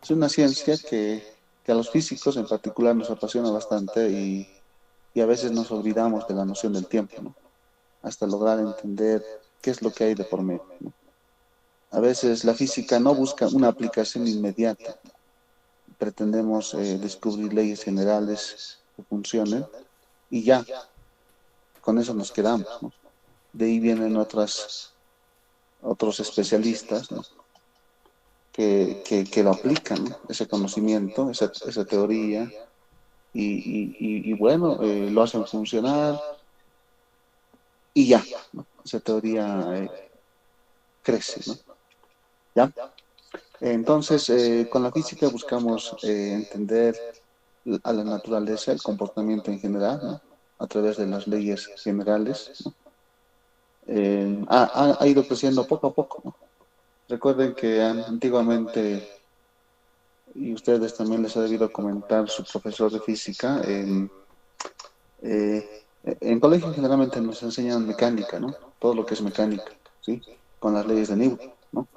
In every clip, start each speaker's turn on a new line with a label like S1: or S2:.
S1: Es una ciencia que a los físicos en particular nos apasiona bastante y a veces nos olvidamos de la noción del tiempo, ¿no? Hasta lograr entender qué es lo que hay de por medio, ¿no? A veces la física no busca una aplicación inmediata. Pretendemos descubrir leyes generales que funcionen y ya, con eso nos quedamos, ¿no? De ahí vienen otros especialistas, ¿no? Que lo aplican, ¿no? Ese conocimiento, esa teoría, y bueno, lo hacen funcionar y ya, ¿no? Esa teoría crece, ¿no? ¿Ya? Entonces, con la física buscamos entender a la naturaleza, el comportamiento en general, ¿no? A través de las leyes generales, ¿no? Ha ido creciendo poco a poco, ¿no? Recuerden que antiguamente, y ustedes también les ha debido comentar su profesor de física, en colegio generalmente nos enseñan mecánica, ¿no? Todo lo que es mecánica, ¿sí? Con las leyes de Newton, ¿no?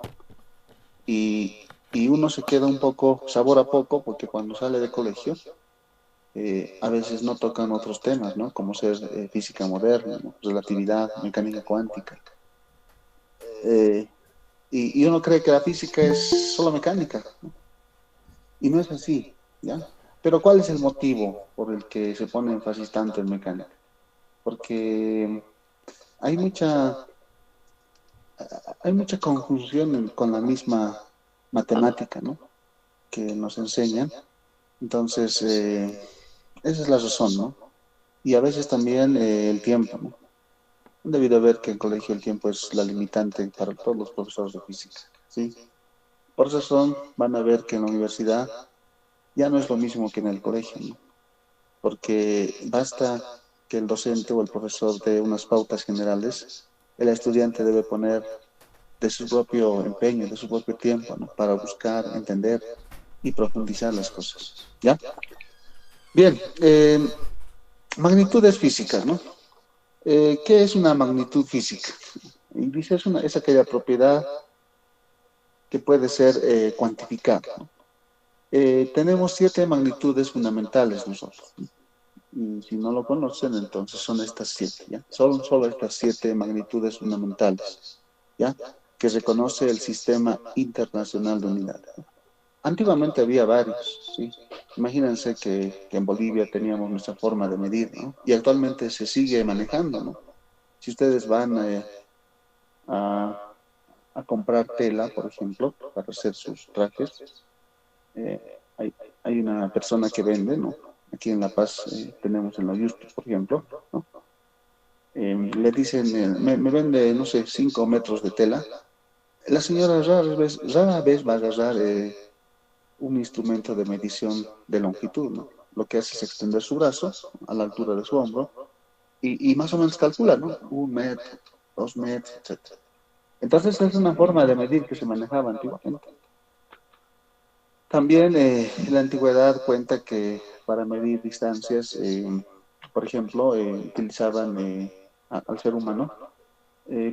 S1: Y uno se queda un poco, sabor a poco, porque cuando sale de colegio, a veces no tocan otros temas, ¿no? Como ser física moderna, ¿no? Relatividad, mecánica cuántica. Eh, y uno cree que la física es solo mecánica, ¿no? Y no es así, ¿ya? Pero ¿cuál es el motivo por el que se pone énfasis tanto en mecánica? Porque hay hay mucha confusión con la misma matemática, ¿no? Que nos enseñan. Entonces, esa es la razón, ¿no? Y a veces también el tiempo, ¿no? Debido a ver que en colegio el tiempo es la limitante para todos los profesores de física, ¿sí? Por esa razón van a ver que en la universidad ya no es lo mismo que en el colegio, ¿no? Porque basta que el docente o el profesor dé unas pautas generales, el estudiante debe poner de su propio empeño, de su propio tiempo, ¿no? Para buscar, entender y profundizar las cosas, ¿ya? Bien, magnitudes físicas, ¿no? ¿Qué es una magnitud física? Y dice, es aquella propiedad que puede ser cuantificada, ¿no? Tenemos siete magnitudes fundamentales nosotros, ¿no? Y si no lo conocen, entonces son estas siete, ¿ya? Son solo estas siete magnitudes fundamentales, ¿ya? Que reconoce el Sistema Internacional de Unidades, ¿no? Antiguamente había varios, ¿sí? Imagínense que en Bolivia teníamos nuestra forma de medir, ¿no? Y actualmente se sigue manejando, ¿no? Si ustedes van a, a comprar tela, por ejemplo, para hacer sus trajes, hay una persona que vende, ¿no? Aquí en La Paz tenemos en los Yustos, por ejemplo, ¿no? Le dicen, me vende, no sé, 5 metros de tela. La señora rara vez va a agarrar un instrumento de medición de longitud, ¿no? Lo que hace es extender su brazo a la altura de su hombro y más o menos calcula, ¿no? 1 metro, 2 metros, etcétera. Entonces es una forma de medir que se manejaba antiguamente. También en la antigüedad cuenta que para medir distancias, por ejemplo, utilizaban al ser humano.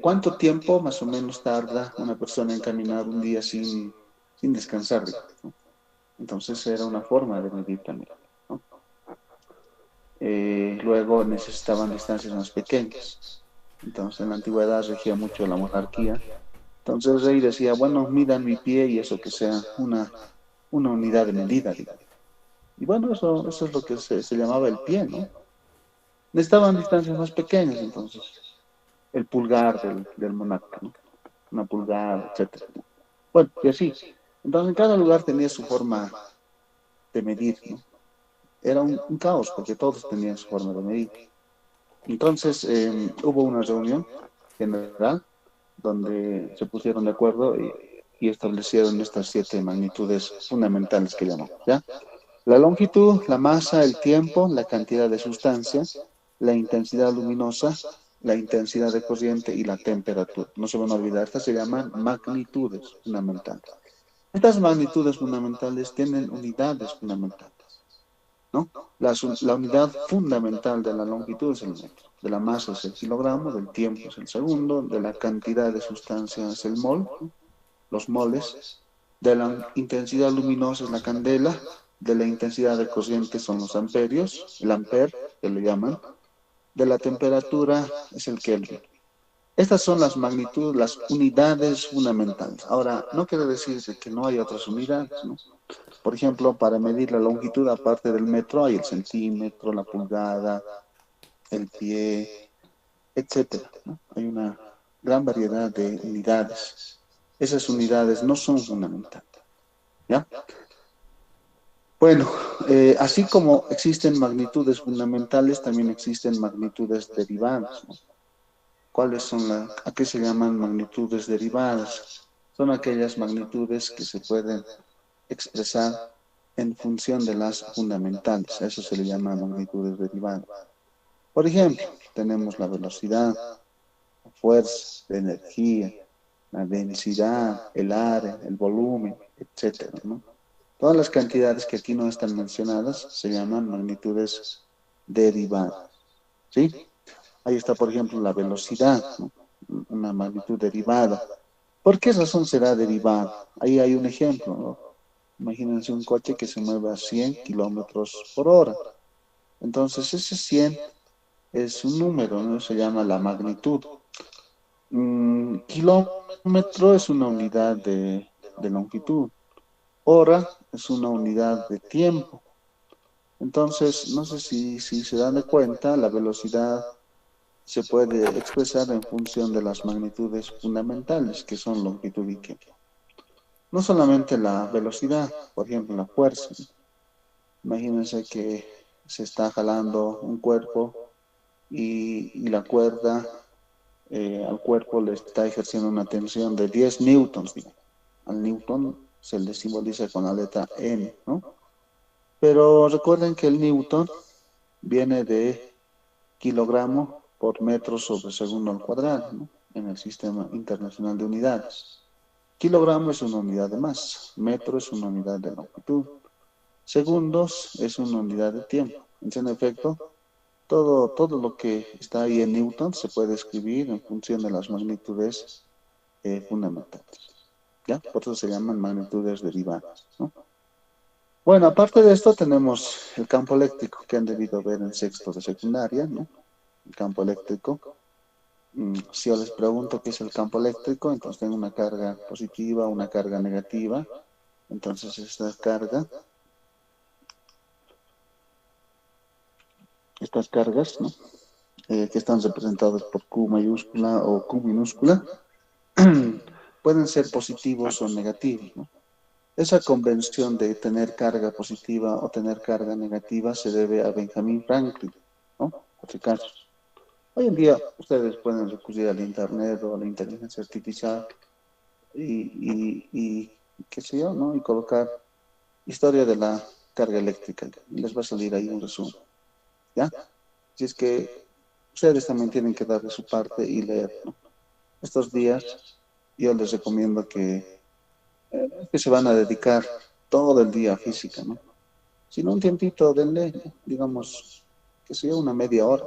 S1: ¿Cuánto tiempo más o menos tarda una persona en caminar un día sin descansar, digamos, ¿no? Entonces era una forma de medir también, ¿no? Luego necesitaban distancias más pequeñas. Entonces en la antigüedad regía mucho la monarquía. Entonces el rey decía, bueno, midan mi pie y eso que sea una unidad de medida, digamos. Y bueno, eso es lo que se llamaba el pie, ¿no? Necesitaban distancias más pequeñas, entonces, el pulgar del monarca, ¿no? Una pulgada, etcétera, ¿no? Bueno, y así. Entonces, en cada lugar tenía su forma de medir, ¿no? Era un caos porque todos tenían su forma de medir. Entonces, hubo una reunión general donde se pusieron de acuerdo y establecieron estas siete magnitudes fundamentales que llamamos, ¿ya? La longitud, la masa, el tiempo, la cantidad de sustancia, la intensidad luminosa, la intensidad de corriente y la temperatura. No se van a olvidar, estas se llaman magnitudes fundamentales. Estas magnitudes fundamentales tienen unidades fundamentales, ¿no? La unidad fundamental de la longitud es el metro, de la masa es el kilogramo, del tiempo es el segundo, de la cantidad de sustancia es el mol, ¿no? Los moles, De la intensidad luminosa es la candela, de la intensidad de corriente son los amperios, el amper, que le llaman, de la temperatura es el Kelvin. Estas son las magnitudes, las unidades fundamentales. Ahora, no quiere decir que no hay otras unidades, ¿no? Por ejemplo, para medir la longitud, aparte del metro, hay el centímetro, la pulgada, el pie, etcétera, ¿no? Hay una gran variedad de unidades. Esas unidades no son fundamentales, ¿ya? Bueno, así como existen magnitudes fundamentales, también existen magnitudes derivadas, ¿no? ¿Cuáles son a qué se llaman magnitudes derivadas? Son aquellas magnitudes que se pueden expresar en función de las fundamentales. A eso se le llama magnitudes derivadas. Por ejemplo, tenemos la velocidad, la fuerza, la energía, la densidad, el área, el volumen, etcétera, ¿no? Todas las cantidades que aquí no están mencionadas se llaman magnitudes derivadas, ¿sí? Ahí está, por ejemplo, la velocidad, ¿no? Una magnitud derivada. ¿Por qué razón será derivada? Ahí hay un ejemplo, ¿no? Imagínense un coche que se mueve a 100 kilómetros por hora. Entonces, ese 100 es un número, ¿no? Se llama la magnitud. Kilómetro es una unidad de longitud. Hora es una unidad de tiempo. Entonces, no sé si se dan de cuenta, la velocidad se puede expresar en función de las magnitudes fundamentales, que son longitud y tiempo. No solamente la velocidad, por ejemplo, la fuerza. Imagínense que se está jalando un cuerpo y la cuerda al cuerpo le está ejerciendo una tensión de 10 newtons, digamos. Al newton se le simboliza con la letra N, ¿no? Pero recuerden que el newton viene de kilogramo por metro sobre segundo al cuadrado, ¿no? En el sistema internacional de unidades. Kilogramo es una unidad de masa, metro es una unidad de longitud, segundos es una unidad de tiempo. En efecto, todo lo que está ahí en Newton se puede escribir en función de las magnitudes fundamentales, ¿ya? Por eso se llaman magnitudes derivadas, ¿no? Bueno, aparte de esto tenemos el campo eléctrico que han debido ver en sexto de secundaria, ¿no? El campo eléctrico. Si yo les pregunto qué es el campo eléctrico, entonces tengo una carga positiva, una carga negativa. Entonces estas cargas, ¿no? Que están representadas por Q mayúscula o Q minúscula, pueden ser positivos o negativos, ¿no? Esa convención de tener carga positiva o tener carga negativa se debe a Benjamin Franklin, ¿no? Por si acaso. Hoy en día ustedes pueden recurrir al Internet o a la inteligencia artificial y qué sé yo, ¿no? Y colocar historia de la carga eléctrica. Y les va a salir ahí un resumen, ¿ya? Si es que ustedes también tienen que dar de su parte y leer, ¿no? Estos días yo les recomiendo que se van a dedicar todo el día a física, ¿no? Si no, un tiempito, denle, ¿no? Digamos, que sea una media hora.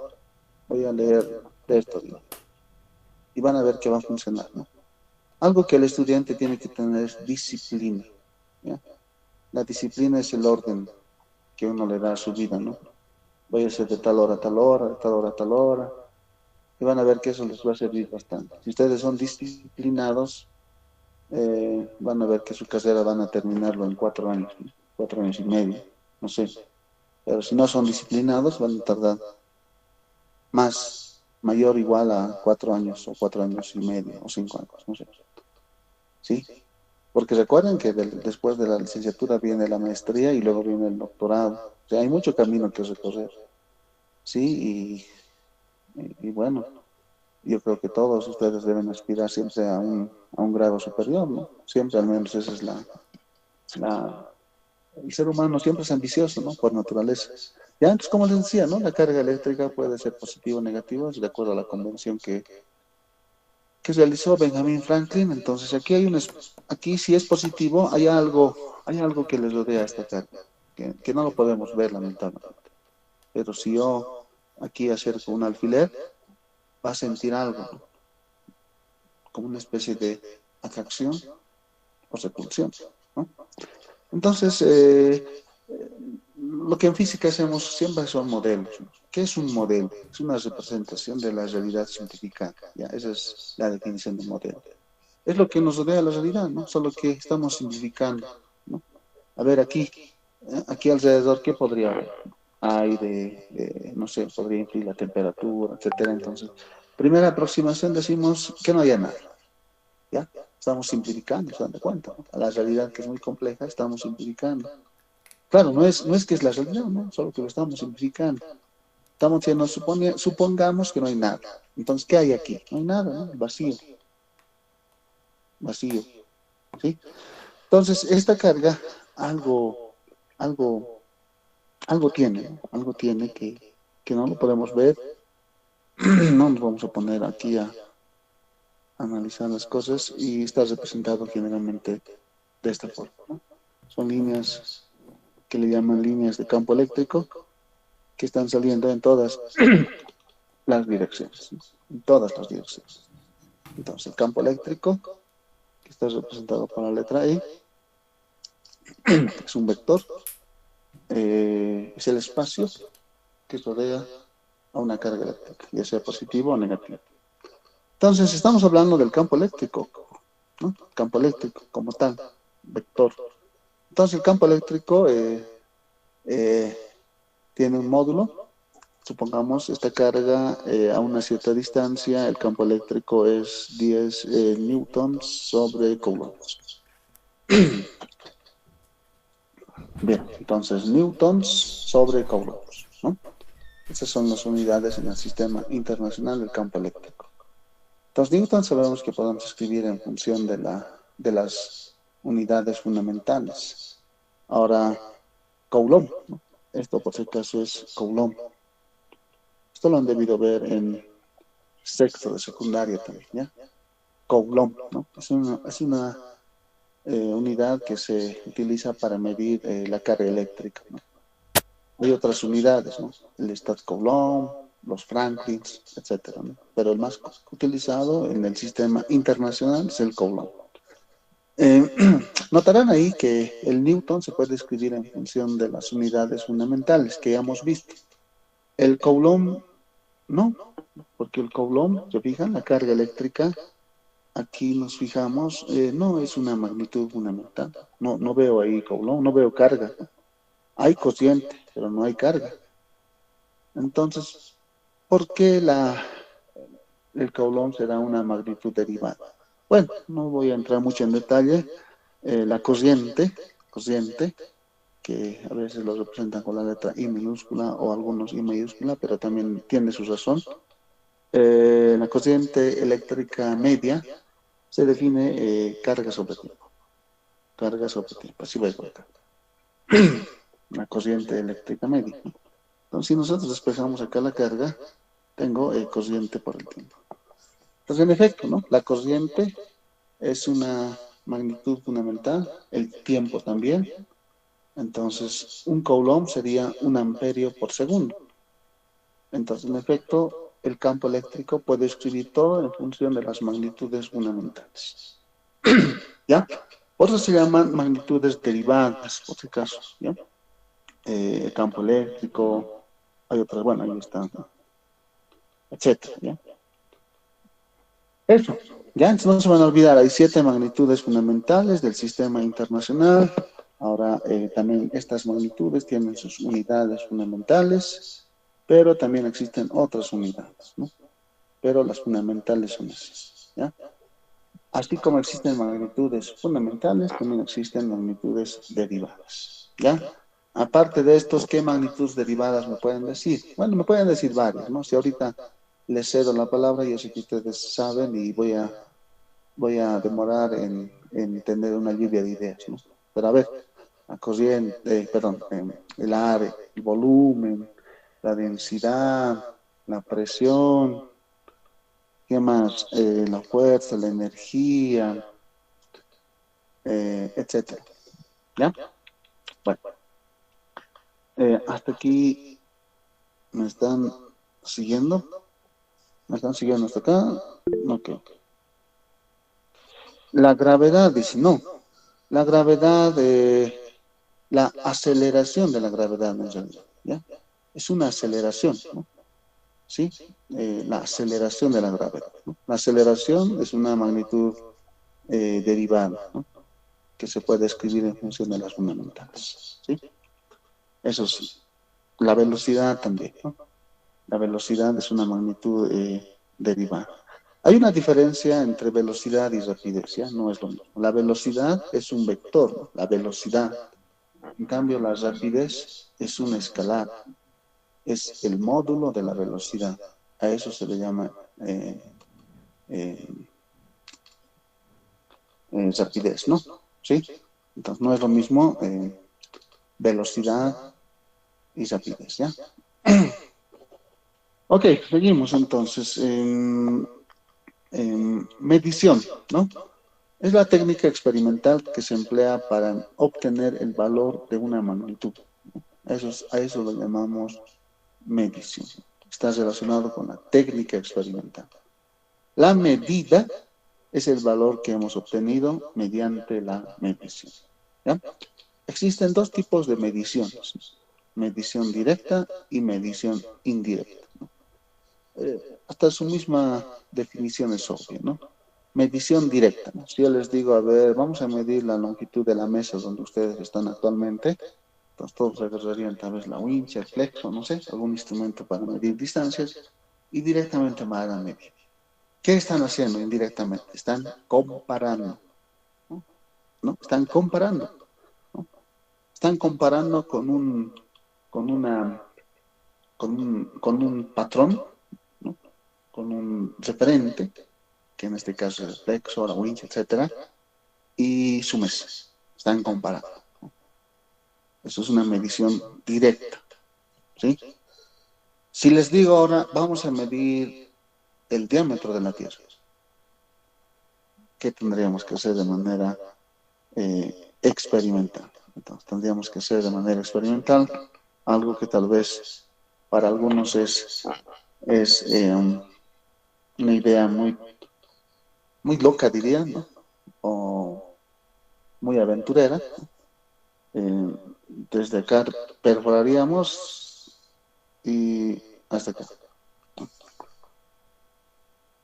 S1: Voy a leer de esto, ¿no? Y van a ver que va a funcionar, ¿no? Algo que el estudiante tiene que tener es disciplina, ¿ya? La disciplina es el orden que uno le da a su vida, ¿no? Voy a hacer de tal hora a tal hora, de tal hora a tal hora, y van a ver que eso les va a servir bastante. Si ustedes son disciplinados, van a ver que su carrera van a terminarlo en 4 años, ¿no? 4 años y medio, no sé. Pero si no son disciplinados, van a tardar más, mayor o igual a 4 años o 4 años y medio o 5 años, no sé. ¿Sí? Porque recuerden que después de la licenciatura viene la maestría y luego viene el doctorado. O sea, hay mucho camino que recorrer. Sí, y bueno, yo creo que todos ustedes deben aspirar siempre a un grado superior, ¿no? Siempre, al menos, esa es la, el ser humano siempre es ambicioso, ¿no? Por naturaleza. Ya antes, como les decía, ¿no? La carga eléctrica puede ser positiva o negativa, de acuerdo a la convención que realizó Benjamin Franklin. Entonces, aquí si es positivo, hay algo que les rodea a esta carga, que no lo podemos ver, lamentablemente. Pero si yo aquí acerco un alfiler, va a sentir algo, ¿no? Como una especie de atracción o repulsión. ¿no? Entonces, lo que en física hacemos siempre son modelos, ¿no? ¿Qué es un modelo? Es una representación de la realidad simplificada, ¿ya? Esa es la definición de modelo. Es lo que nos rodea la realidad, ¿no? Solo que estamos simplificando, ¿no? A ver, aquí alrededor, ¿qué podría haber? Aire, no sé, podría influir la temperatura, etcétera. Entonces, primera aproximación decimos que no haya nada, ¿ya? Estamos simplificando, ¿se dan cuenta? ¿No? A la realidad que es muy compleja, estamos simplificando. Claro, no es que es la realidad, ¿no? Solo que lo estamos simplificando. Estamos diciendo, supongamos que no hay nada. Entonces, ¿qué hay aquí? No hay nada, ¿no? Vacío, vacío, ¿sí? Entonces, esta carga algo, algo, algo tiene, ¿no? Algo tiene que no lo podemos ver. No nos vamos a poner aquí a analizar las cosas y está representado generalmente de esta forma, ¿no? Son líneas que le llaman líneas de campo eléctrico que están saliendo en todas las direcciones, ¿no? En todas las direcciones. Entonces, el campo eléctrico, que está representado por la letra E, es un vector, es el espacio que rodea a una carga eléctrica, ya sea positivo o negativo. Entonces, estamos hablando del campo eléctrico, ¿no? Campo eléctrico como tal, vector. Entonces, el campo eléctrico eh, tiene un módulo. Supongamos esta carga a una cierta distancia, el campo eléctrico es 10 newtons sobre coulombs. Bien, entonces newtons sobre coulombs, ¿no? Esas son las unidades en el sistema internacional del campo eléctrico. Entonces, newton sabemos que podemos escribir en función de las unidades fundamentales. Ahora, coulomb, ¿no? Esto por si acaso es coulomb. Esto lo han debido ver en sexto de secundaria también, ¿ya? Coulomb, ¿no? Es una unidad que se utiliza para medir la carga eléctrica, ¿no? Hay otras unidades, ¿no? El Stat-Coulomb, los Franklins, etcétera, ¿no? Pero el más utilizado en el sistema internacional es el Coulomb. Eh, Notarán ahí que el Newton se puede escribir en función de las unidades fundamentales que ya hemos visto. El Coulomb no, porque el Coulomb, ¿se fijan? La carga eléctrica, aquí nos fijamos, no es una magnitud fundamental. No veo ahí Coulomb, no veo carga. Hay cociente, pero no hay carga. Entonces, ¿por qué el Coulomb será una magnitud derivada? Bueno, no voy a entrar mucho en detalle. La corriente, que a veces lo representan con la letra I minúscula o algunos I mayúscula, pero también tiene su razón. La corriente eléctrica media se define carga sobre tiempo. Carga sobre tiempo, así va a colocar. La corriente eléctrica media. Entonces, si nosotros despejamos acá la carga, tengo corriente por el tiempo. Entonces, en efecto, ¿no? La corriente es una magnitud fundamental, el tiempo también. Entonces, un coulomb sería un amperio por segundo. Entonces, en efecto, el campo eléctrico puede escribir todo en función de las magnitudes fundamentales. ¿Ya? Por eso se llaman magnitudes derivadas, por si acaso, ¿ya? Campo eléctrico, hay otras, bueno, ahí están, ¿no? Etcétera, ¿ya? Eso, ¿ya? Entonces no se van a olvidar, hay 7 magnitudes fundamentales del sistema internacional. Ahora, también estas magnitudes tienen sus unidades fundamentales, pero también existen otras unidades, ¿no? Pero las fundamentales son esas, ¿ya? Así como existen magnitudes fundamentales, también existen magnitudes derivadas, ¿ya? Aparte de estos, ¿qué magnitudes derivadas me pueden decir? Bueno, me pueden decir varias, ¿no? Si ahorita les cedo la palabra, yo sé que ustedes saben y voy a demorar en tener una lluvia de ideas, ¿no? Pero a ver, la corriente, perdón, el área, el volumen, la densidad, la presión, ¿qué más? La fuerza, la energía, etcétera. ¿Ya? Bueno, hasta aquí me están siguiendo. ¿Me están siguiendo hasta acá? Ok. La gravedad dice no. La gravedad, la aceleración de la gravedad en realidad, ¿ya? Es una aceleración, ¿no? ¿Sí? La aceleración de la gravedad, ¿no? La aceleración es una magnitud derivada, ¿no? Que se puede escribir en función de las fundamentales, ¿sí? Eso sí. La velocidad también, ¿no? La velocidad es una magnitud derivada. Hay una diferencia entre velocidad y rapidez, ¿ya? No es lo mismo. La velocidad es un vector, ¿no? La velocidad. En cambio, la rapidez es un escalar, es el módulo de la velocidad. A eso se le llama eh, rapidez, ¿no? ¿Sí? Entonces, no es lo mismo velocidad y rapidez, ¿ya? Ok, seguimos entonces. Medición, ¿no? Es la técnica experimental que se emplea para obtener el valor de una magnitud. A eso lo llamamos medición. Está relacionado con la técnica experimental. La medida es el valor que hemos obtenido mediante la medición. ¿Ya? Existen dos tipos de mediciones: medición directa y medición indirecta. Hasta su misma definición es obvia, ¿no? Medición directa, ¿no? Si yo les digo, a ver, vamos a medir la longitud de la mesa donde ustedes están actualmente, entonces todos agarrarían tal vez la wincha, el flexo, no sé, algún instrumento para medir distancias y directamente van a medir. ¿Qué están haciendo indirectamente? Están comparando, ¿no? ¿No? Están comparando, ¿no? Están comparando con una, con un patrón, ¿no? Con un referente, que en este caso es el flexo, la winch, etcétera, y su mesa. Están comparando. Eso es una medición directa, ¿sí? Si les digo ahora, vamos a medir el diámetro de la Tierra, ¿qué tendríamos que hacer de manera experimental? Entonces, tendríamos que hacer de manera experimental algo que tal vez para algunos es una idea muy loca, diría, ¿no? O muy aventurera. Desde acá perforaríamos y hasta acá.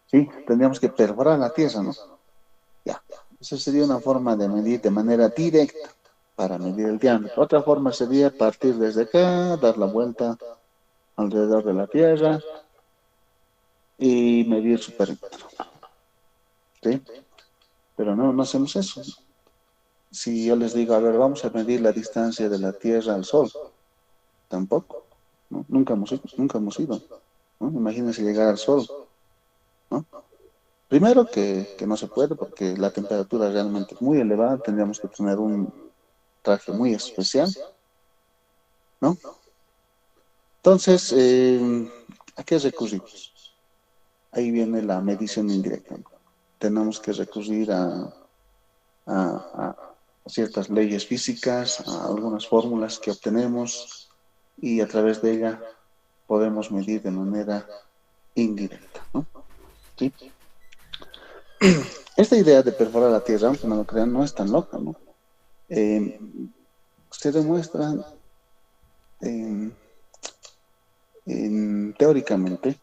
S1: Sí, tendríamos que perforar la tierra, ¿no? Ya. Esa sería una forma de medir de manera directa para medir el diámetro. Otra forma sería partir desde acá, dar la vuelta alrededor de la tierra y medir su perímetro. ¿Sí? Pero no hacemos eso. Si yo les digo, a ver, vamos a medir la distancia de la Tierra al Sol, tampoco, ¿no? Nunca hemos ido, ¿no? Imagínense llegar al Sol, ¿no? Primero que no se puede porque la temperatura realmente es muy elevada, tendríamos que tener un traje muy especial, ¿no? Entonces, ¿a qué recurrimos? Ahí viene la medición indirecta, ¿no? Tenemos que recurrir a ciertas leyes físicas, a algunas fórmulas que obtenemos y a través de ella podemos medir de manera indirecta, ¿no? ¿Sí? Esta idea de perforar la Tierra, aunque no lo crean, no es tan loca, ¿no? Eh, se demuestra teóricamente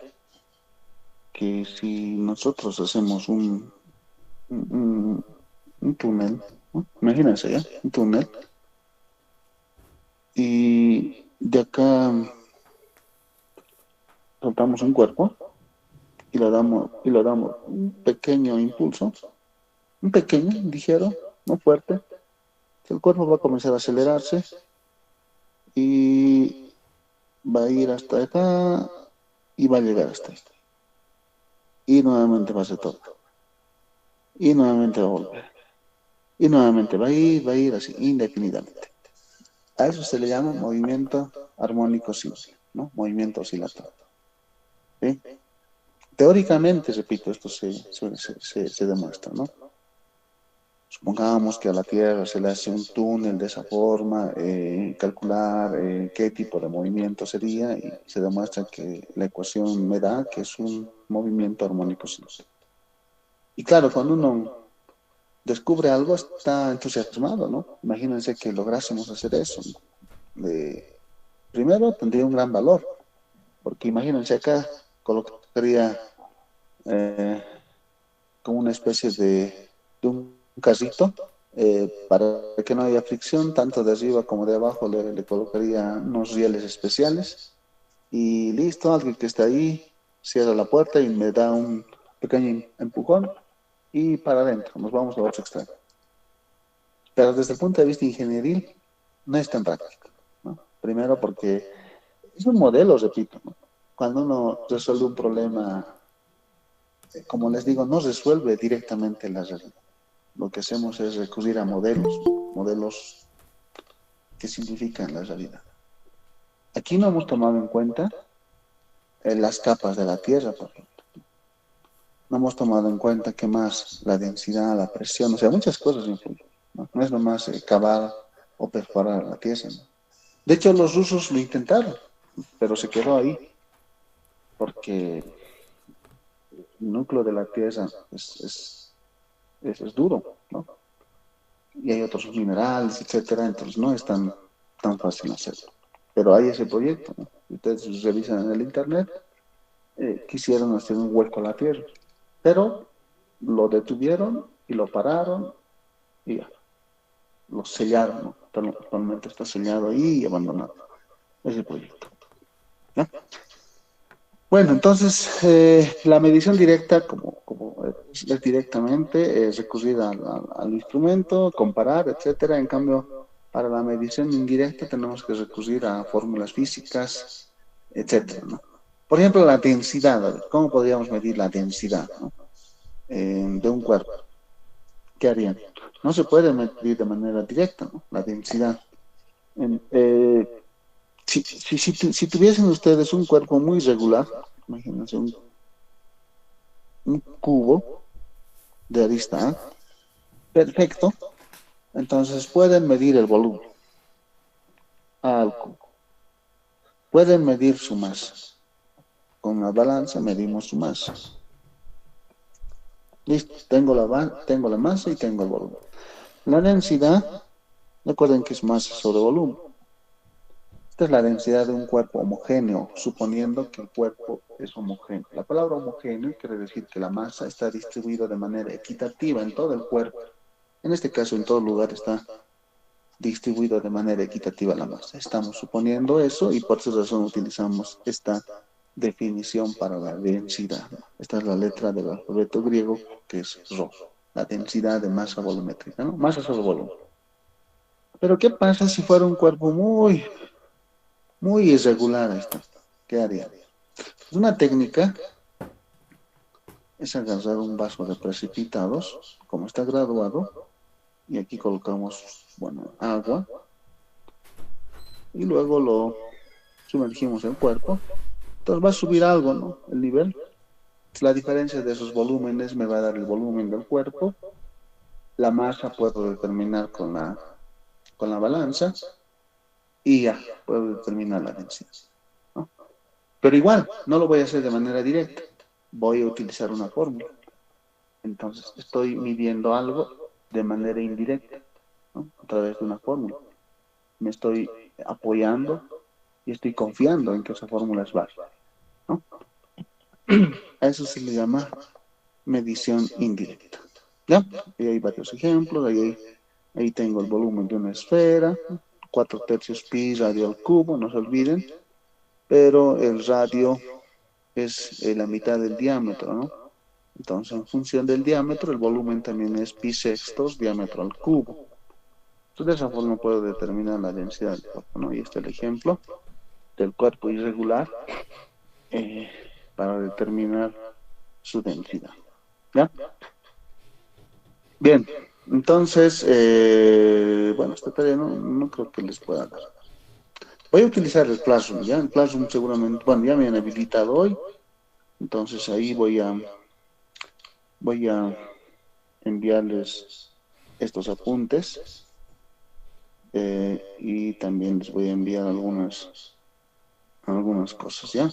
S1: que si nosotros hacemos un, un túnel, ¿no? Imagínense ya, un túnel, y de acá soltamos un cuerpo y le damos un pequeño impulso, un pequeño, ligero, no fuerte, el cuerpo va a comenzar a acelerarse y va a ir hasta acá y va a llegar hasta ahí. Y nuevamente va a hacer todo. Y nuevamente va a volver. Y nuevamente va a ir así, indefinidamente. A eso se le llama movimiento armónico simple, ¿no? Movimiento oscilatorio. ¿Sí? Teóricamente, repito, esto se demuestra, ¿no? Supongamos que a la Tierra se le hace un túnel de esa forma, calcular qué tipo de movimiento sería y se demuestra que la ecuación me da que es un movimiento armónico simple. Y claro, cuando uno descubre algo, está entusiasmado, ¿no? Imagínense que lográsemos hacer eso, ¿no? Primero, tendría un gran valor, porque imagínense acá colocaría eh, como una especie de un carrito para que no haya fricción, tanto de arriba como de abajo le colocaría unos rieles especiales y listo, alguien que está ahí cierra la puerta y me da un pequeño empujón y para adentro, nos vamos a otro extremo. Pero desde el punto de vista ingenieril no es tan práctico, ¿no? Primero porque es un modelo, repito, ¿no? Cuando uno resuelve un problema, como les digo, no resuelve directamente la realidad. Lo que hacemos es recurrir a modelos, modelos que simplifican la realidad. Aquí no hemos tomado en cuenta las capas de la Tierra, por ejemplo. No hemos tomado en cuenta que más la densidad, la presión, o sea, muchas cosas influyen. No, no es nomás cavar o perforar la Tierra, ¿no? De hecho, los rusos lo intentaron, pero se quedó ahí, porque el núcleo de la Tierra es duro, ¿no? Y hay otros minerales, etcétera, entonces no es tan fácil hacerlo. Pero hay ese proyecto, ¿no? Ustedes revisan en el internet, quisieron hacer un hueco a la Tierra, pero lo detuvieron y lo pararon y ya, lo sellaron, ¿no? Actualmente está sellado ahí y abandonado ese proyecto. ¿Ya? Bueno, entonces la medición directa, como es directamente, es recurrir al instrumento, comparar, etcétera. En cambio, para la medición indirecta tenemos que recurrir a fórmulas físicas, etcétera, ¿no? Por ejemplo, la densidad. A ver, ¿cómo podríamos medir la densidad, ¿no? De un cuerpo? ¿Qué harían? No se puede medir de manera directa, ¿no? La densidad. En, si tuviesen ustedes un cuerpo muy regular, imagínense un cubo de arista A, perfecto, entonces pueden medir el volumen al cubo. Pueden medir su masa. Con la balanza medimos su masa. Listo, tengo la masa y tengo el volumen. La densidad, recuerden que es masa sobre volumen. Esta es la densidad de un cuerpo homogéneo, suponiendo que el cuerpo es homogéneo. La palabra homogéneo quiere decir que la masa está distribuida de manera equitativa en todo el cuerpo. En este caso, en todo lugar está distribuido de manera equitativa la masa. Estamos suponiendo eso y por esa razón utilizamos esta definición para la densidad. Esta es la letra del alfabeto griego que es Rho, la densidad de masa volumétrica, ¿no? Masa sobre volumen. Pero ¿qué pasa si fuera un cuerpo muy irregular esta? ¿Qué haría? Una técnica es agarrar un vaso de precipitados, como está graduado, y aquí colocamos, bueno, agua, y luego lo sumergimos en el cuerpo. Entonces va a subir algo, ¿no? El nivel. La diferencia de esos volúmenes me va a dar el volumen del cuerpo. La masa puedo determinar con la balanza y ya puedo determinar la densidad, ¿no? Pero igual, no lo voy a hacer de manera directa. Voy a utilizar una fórmula. Entonces, estoy midiendo algo de manera indirecta, ¿no? A través de una fórmula. Me estoy apoyando y estoy confiando en que esa fórmula es válida, ¿no? A eso se le llama medición indirecta. ¿Ya? Y hay varios ejemplos. Ahí tengo el volumen de una esfera, 4/3 pi radio al cubo, no se olviden, pero el radio es la mitad del diámetro, ¿no? Entonces, en función del diámetro, el volumen también es pi sextos diámetro al cubo. Entonces, de esa forma puedo determinar la densidad del cuerpo, ¿no? Y este es el ejemplo del cuerpo irregular eh, para determinar su densidad. ¿Ya? Bien, entonces, bueno, esta tarea no creo que les pueda dar. Voy a utilizar el Classroom, ¿ya? El Classroom seguramente, bueno, ya me han habilitado hoy, entonces ahí voy a enviarles estos apuntes y también les voy a enviar algunas cosas, ¿ya?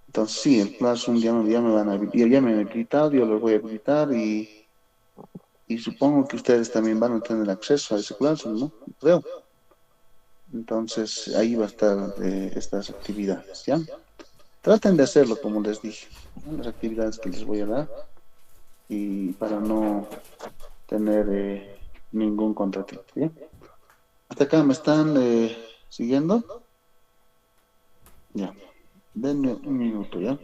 S1: Entonces, sí, el Classroom ya me han habilitado, yo los voy a habilitar y y supongo que ustedes también van a tener acceso a ese classroom, ¿no? Creo. Entonces, ahí va a estar estas actividades, ¿ya? Traten de hacerlo, como les dije, ¿no? Las actividades que les voy a dar y para no tener ningún contratiempo, ¿ya? Hasta acá, ¿me están siguiendo? Ya. Denme un minuto, ¿ya?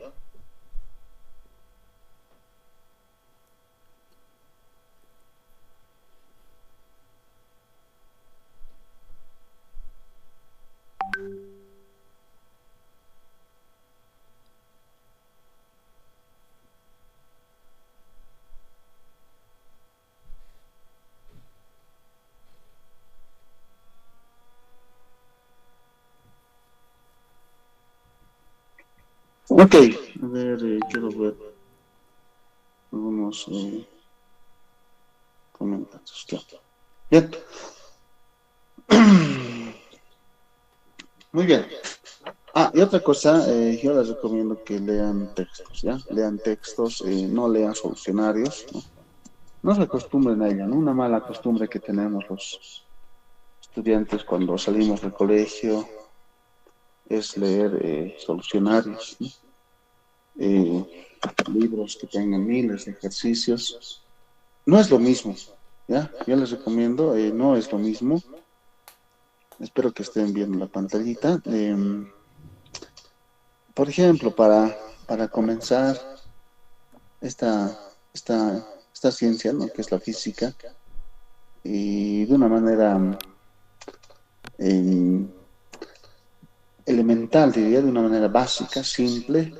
S1: Ok, a ver, quiero ver algunos comentarios. Ya. Bien. Muy bien. Ah, y otra cosa, yo les recomiendo que lean textos, ¿ya? Lean textos, no lean solucionarios, ¿no? No se acostumbren a ella, ¿no? Una mala costumbre que tenemos los estudiantes cuando salimos del colegio es leer solucionarios, ¿no? Libros que tengan miles de ejercicios. No es lo mismo, ¿ya? Yo les recomiendo, no es lo mismo. Espero que estén viendo la pantallita. Por ejemplo, para comenzar esta ciencia, ¿no? Que es la física, y de una manera em, elemental, diría, de una manera básica, simple,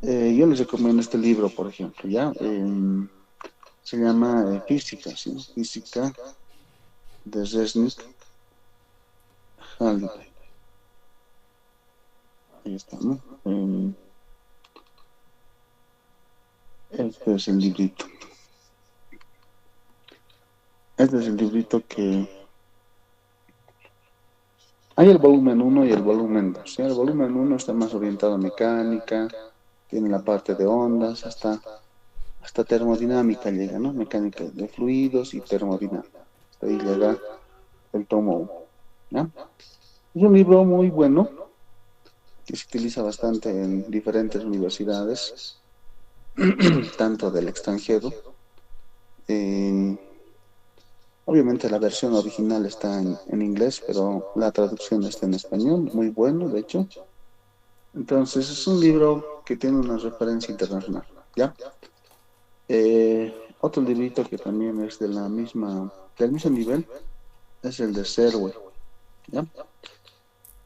S1: yo les recomiendo este libro, por ejemplo, ¿ya? Se llama Física, ¿sí? Física de Resnick Halliday. Ahí está, ¿no? Este es el librito. Este es el librito que... Hay el volumen uno y el volumen 2. ¿Sí? El volumen uno está más orientado a mecánica, tiene la parte de ondas, hasta termodinámica llega, ¿no? Mecánica de fluidos y termodinámica. Hasta ahí llega el tomo 1. ¿Ya? Es un libro muy bueno que se utiliza bastante en diferentes universidades, tanto del extranjero. Eh, Obviamente la versión original está en inglés, pero la traducción está en español, muy bueno, de hecho. Entonces es un libro que tiene una referencia internacional, ¿ya? Otro librito que también es del mismo nivel es el de Serwe, ¿ya?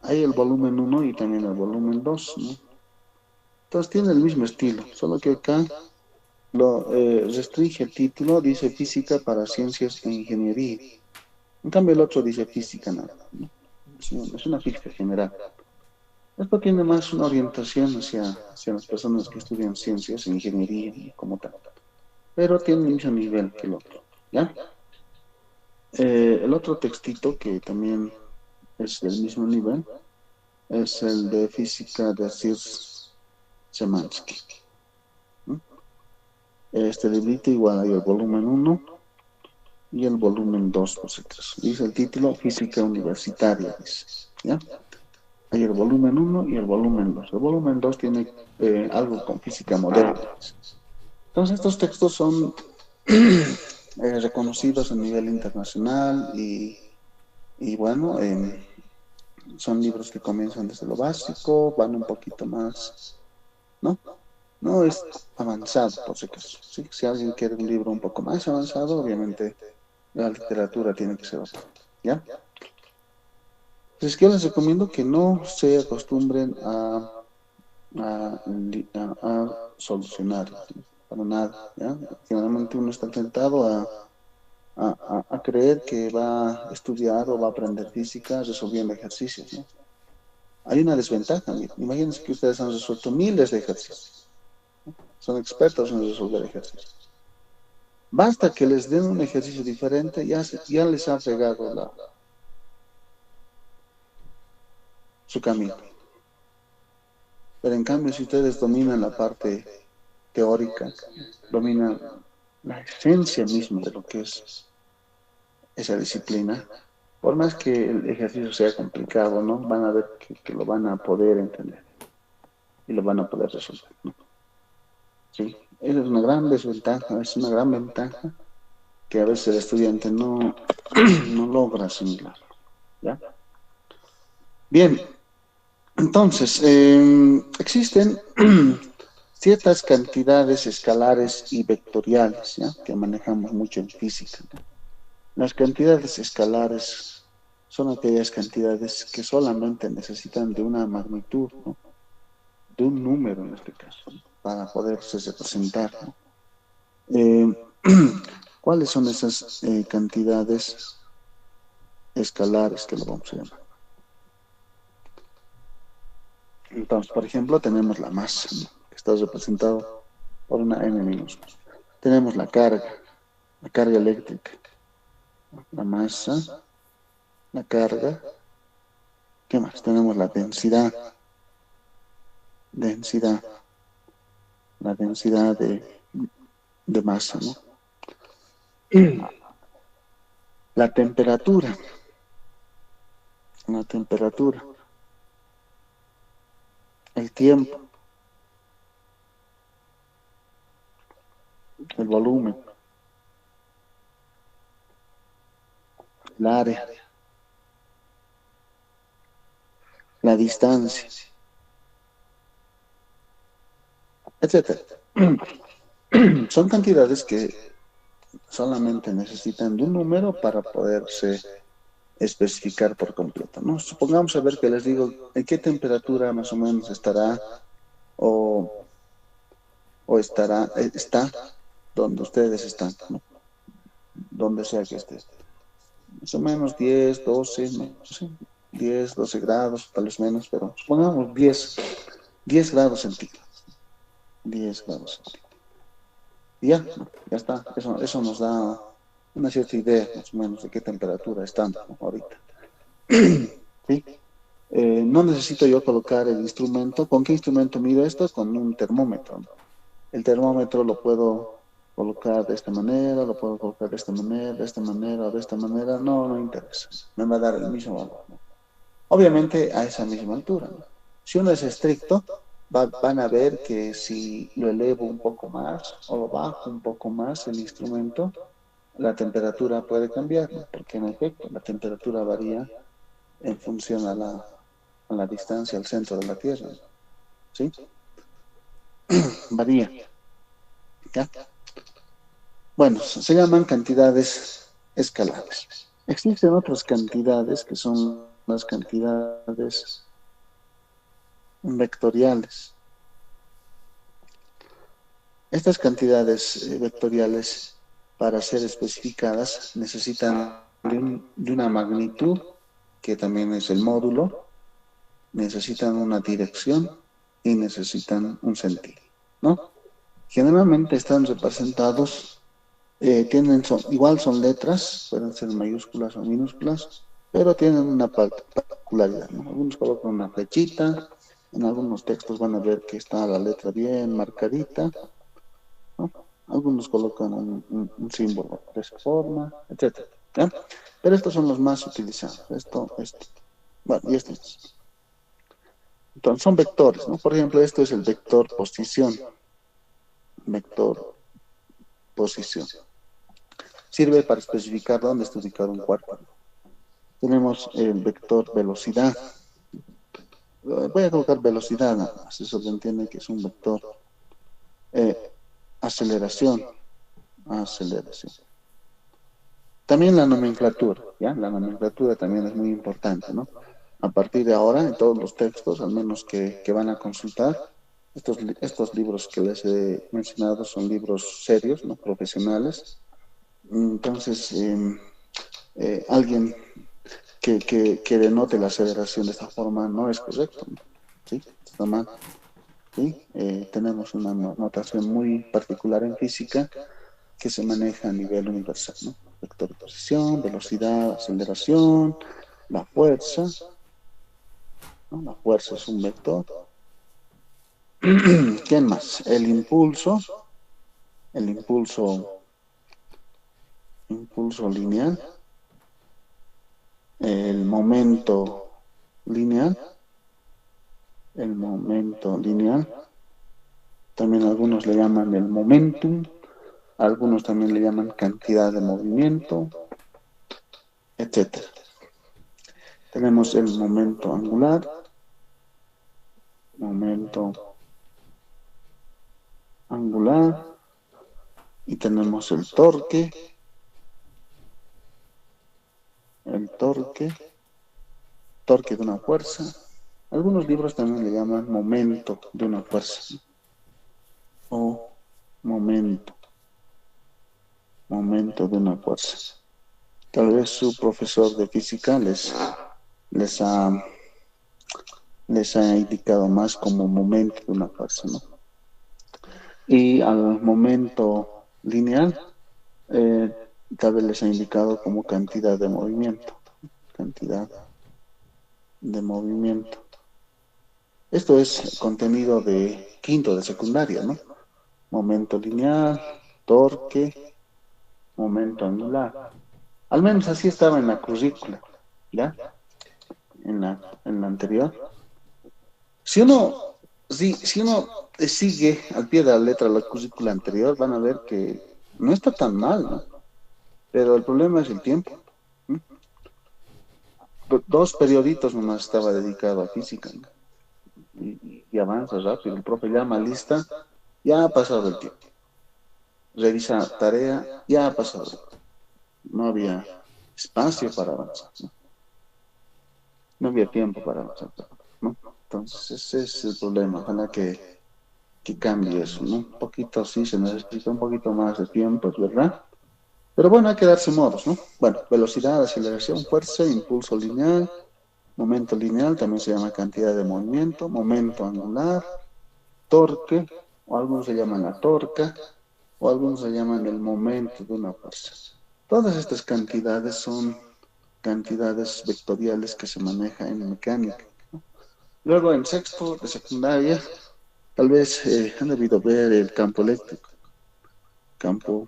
S1: Hay el volumen uno y también el volumen 2, ¿no? Entonces tiene el mismo estilo, solo que acá lo restringe el título, dice física para ciencias e ingeniería. En cambio el otro dice física nada, ¿no? Es una física general. Esto tiene más una orientación hacia las personas que estudian ciencias e ingeniería como tal, pero tiene el mismo nivel que el otro, ¿ya? El otro textito que también es del mismo nivel es el de física de Sir Szymanski, ¿no? Este librito igual hay el volumen uno y el volumen 2 por si acaso. Dice el título Física Universitaria, dice, ¿ya? Hay el volumen uno y el volumen 2. El volumen 2 tiene algo con física moderna. Entonces estos textos son reconocidos a nivel internacional y bueno, son libros que comienzan desde lo básico, van un poquito más, ¿no? No es avanzado, por si acaso. ¿Sí? Si alguien quiere un libro un poco más avanzado, obviamente la literatura tiene que ser otra, ¿ya? Entonces, yo les recomiendo que no se acostumbren a solucionar, ¿sí? Para nada, ¿ya? Generalmente uno está tentado a creer que va a estudiar o va a aprender física resolviendo ejercicios, ¿no? Hay una desventaja, mira. Imagínense que ustedes han resuelto miles de ejercicios, son expertos en resolver ejercicios. Basta que les den un ejercicio diferente, ya les ha fregado su camino. Pero en cambio, si ustedes dominan la parte teórica, dominan la esencia misma de lo que es esa disciplina. Por más que el ejercicio sea complicado, ¿no? Van a ver que lo van a poder entender y lo van a poder resolver, ¿no? Sí, esa es una gran desventaja, es una gran ventaja que a veces el estudiante no, no logra asimilar, ¿ya? Bien, entonces, existen ciertas cantidades escalares y vectoriales, ¿ya? Que manejamos mucho en física, ¿no? Las cantidades escalares son aquellas cantidades que solamente necesitan de una magnitud, ¿no? De un número en este caso, ¿no? Para poderse representar, ¿no? Eh, ¿Cuáles son esas cantidades escalares que lo vamos a llamar? Entonces, por ejemplo, tenemos la masa, ¿no? Que está representado por una n minúscula. Tenemos la carga eléctrica, la masa, la carga. ¿Qué más? Tenemos la densidad, densidad, la densidad de masa, ¿no? La temperatura, la temperatura, el tiempo, el volumen, el área, la distancia, etcétera. Son cantidades que solamente necesitan de un número para poderse especificar por completo, ¿no? Supongamos a ver que les digo en qué temperatura más o menos estará o, está donde ustedes están, ¿no? Donde sea que esté. Más o menos 10, 12, no sé, 10, 12 grados, tal vez menos, pero supongamos 10 grados centígrados. 10 grados centígrados. Y ya, ¿no? Ya está. Eso nos da una cierta idea, más o menos, de qué temperatura están, ¿no? Ahorita. ¿Sí? No necesito yo colocar el instrumento. ¿Con qué instrumento mido esto? Con un termómetro, ¿no? El termómetro lo puedo colocar de esta manera, lo puedo colocar de esta manera, de esta manera o de esta manera. No, no interesa. Me va a dar el mismo valor, ¿no? Obviamente a esa misma altura, ¿no? Si uno es estricto, van a ver que si lo elevo un poco más o lo bajo un poco más el instrumento, la temperatura puede cambiar, ¿no? Porque en efecto la temperatura varía en función a la distancia al centro de la Tierra, ¿sí? Varía, ¿ya? Bueno, se llaman cantidades escalares. Existen otras cantidades que son las cantidades vectoriales. Estas cantidades vectoriales, para ser especificadas, necesitan de una magnitud, que también es el módulo, necesitan una dirección y necesitan un sentido, ¿no? Generalmente están representados, igual son letras, pueden ser mayúsculas o minúsculas, pero tienen una particularidad, ¿no? Algunos colocan una flechita, en algunos textos van a ver que está la letra bien marcadita, ¿no? Algunos colocan un símbolo de esa forma, etcétera, ¿ya? Pero estos son los más utilizados. Esto. Bueno, y esto es. Entonces, son vectores, ¿no? Por ejemplo, esto es el vector posición. Vector posición. Sirve para especificar dónde está ubicado un cuerpo. Tenemos el vector velocidad. Voy a colocar velocidad, nada más. Eso se entiende que es un vector. Eh, aceleración. Aceleración. También la nomenclatura, ¿ya? La nomenclatura también es muy importante, ¿no? A partir de ahora, en todos los textos, al menos que van a consultar, estos libros que les he mencionado son libros serios, ¿no? Profesionales. Entonces, alguien que denote la aceleración de esta forma no es correcto, ¿no? ¿Sí? Está mal. ¿Sí? Tenemos una notación muy particular en física que se maneja a nivel universal, ¿no? Vector de posición, velocidad, aceleración, la fuerza, ¿no? La fuerza es un vector. ¿Quién más? El impulso impulso lineal, el lineal, el momento lineal, también algunos le llaman el momentum, algunos también le llaman cantidad de movimiento, etcétera. Tenemos el momento angular, y tenemos el torque, torque de una fuerza. Algunos libros también le llaman momento de una fuerza o momento de una fuerza. Tal vez su profesor de física les ha, les ha indicado más como momento de una fuerza, ¿no? Y al momento lineal, eh, tal vez les ha indicado como cantidad de movimiento. Cantidad de movimiento. Esto es contenido de quinto de secundaria, ¿no? Momento lineal, torque, momento angular. Al menos así estaba en la currícula, ¿ya? En la anterior. Si uno, si uno sigue al pie de la letra la currícula anterior, van a ver que no está tan mal, ¿no? Pero el problema es el tiempo. ¿No? Dos perioditos nomás estaba dedicado a física, ¿no? Y avanza rápido. El profe llama lista, ya ha pasado el tiempo. Revisa tarea, ya ha pasado el tiempo. No había espacio para avanzar, ¿no? No había tiempo para avanzar, ¿no? Entonces, ese es el problema. Ojalá que cambie eso, ¿no? Un poquito sí, se necesita un poquito más de tiempo, es verdad. Pero bueno, hay que darse modos, ¿no? Bueno, velocidad, aceleración, fuerza, impulso lineal, momento lineal, también se llama cantidad de movimiento, momento angular, torque, o algunos se llaman la torca, o algunos se llaman el momento de una fuerza. Todas estas cantidades son cantidades vectoriales que se manejan en mecánica. Luego, en sexto de secundaria, tal vez han debido ver el campo eléctrico. Campo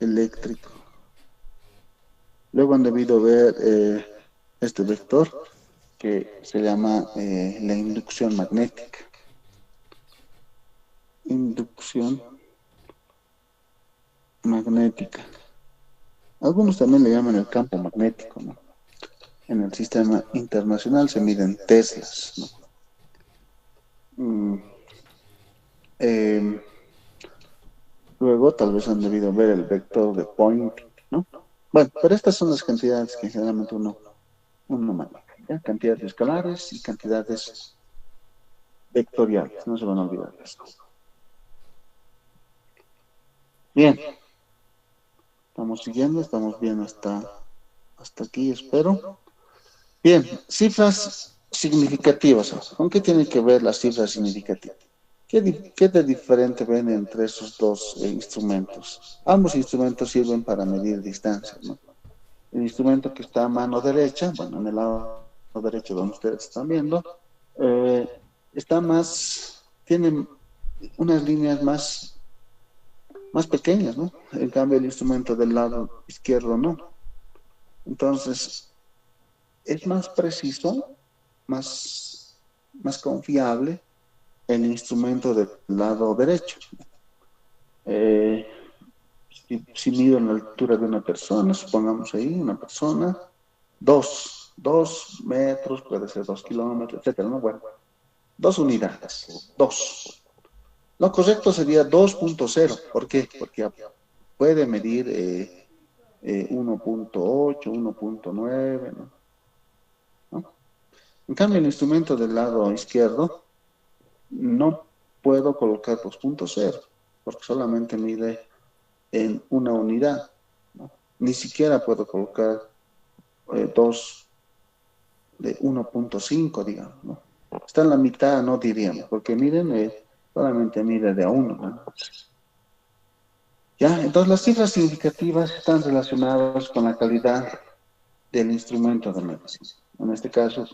S1: eléctrico. Luego han debido ver este vector que se llama la inducción magnética. Inducción magnética. Algunos también le llaman el campo magnético, ¿no? En el sistema internacional se miden teslas, ¿no? Eh, Luego tal vez han debido ver el vector de Poynting, ¿no? Bueno, pero estas son las cantidades que generalmente uno maneja, ¿ya? Cantidades escalares y cantidades vectoriales, no se van a olvidar de esto. Bien, estamos siguiendo, estamos bien hasta aquí, espero. Bien, cifras significativas. ¿Con qué tienen que ver las cifras significativas? ¿Qué de diferente ven entre esos dos instrumentos? Ambos instrumentos sirven para medir distancias, ¿no? El instrumento que está a mano derecha, bueno, en el lado derecho donde ustedes están viendo, eh, tiene unas líneas más pequeñas, ¿no? En cambio, el instrumento del lado izquierdo no. Entonces, es más preciso, más confiable el instrumento del lado derecho. Eh, si mido en la altura de una persona, supongamos ahí, una persona, 2 metros, puede ser 2 kilómetros, etcétera, ¿no? Bueno, 2 unidades, 2. Lo correcto sería 2.0. ¿Por qué? Porque puede medir 1.8, 1.9, ¿no? En cambio, el instrumento del lado izquierdo no puedo colocar 2.0 porque solamente mide en una unidad, ¿no? Ni siquiera puedo colocar 2 de 1.5, digamos, ¿no? Está en la mitad, no diríamos, porque miren, solamente mide de a uno, ¿no? Ya, entonces las cifras significativas están relacionadas con la calidad del instrumento de medicina. En este caso,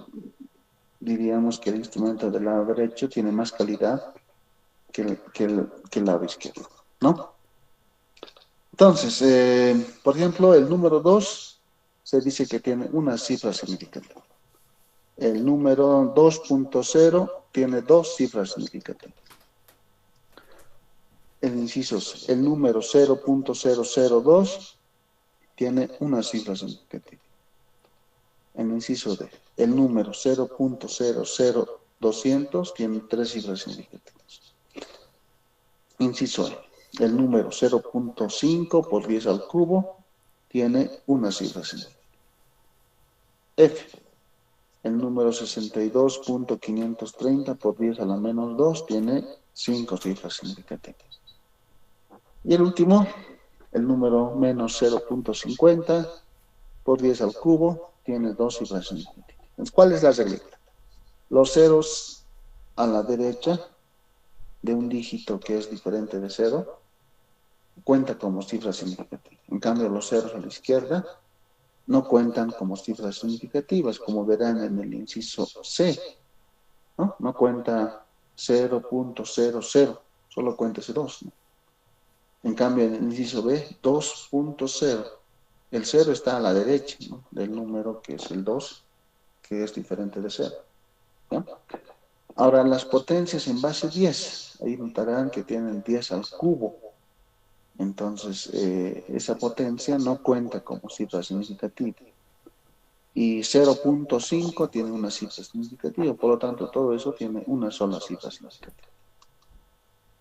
S1: diríamos que el instrumento del lado derecho tiene más calidad que el lado izquierdo, ¿no? Entonces, por ejemplo, el número 2 se dice que tiene una cifra significativa. El número 2.0 tiene dos cifras significativas. El inciso C, el número 0.002 tiene una cifra significativa. El inciso D, el número 0.00200 tiene tres cifras significativas. Inciso E, el número 0.5 por 10 al cubo tiene una cifra significativa. F, el número 62.530 por 10 a la menos 2 tiene 5 cifras significativas. Y el último, el número menos 0.50 por 10 al cubo tiene dos cifras significativas. Entonces, ¿cuál es la regla? Los ceros a la derecha de un dígito que es diferente de 0 cuenta como cifra significativa. En cambio, los ceros a la izquierda no cuentan como cifras significativas, como verán en el inciso C. No cuenta 0.00, solo cuenta ese 2. ¿No? En cambio, en el inciso B, 2.0. El 0 está a la derecha, ¿no?, del número que es el 2, que es diferente de 0. ¿Ya? Ahora, las potencias en base 10, ahí notarán que tienen 10 al cubo. Entonces, esa potencia no cuenta como cifra significativa. Y 0.5 tiene una cifra significativa, por lo tanto, todo eso tiene una sola cifra significativa.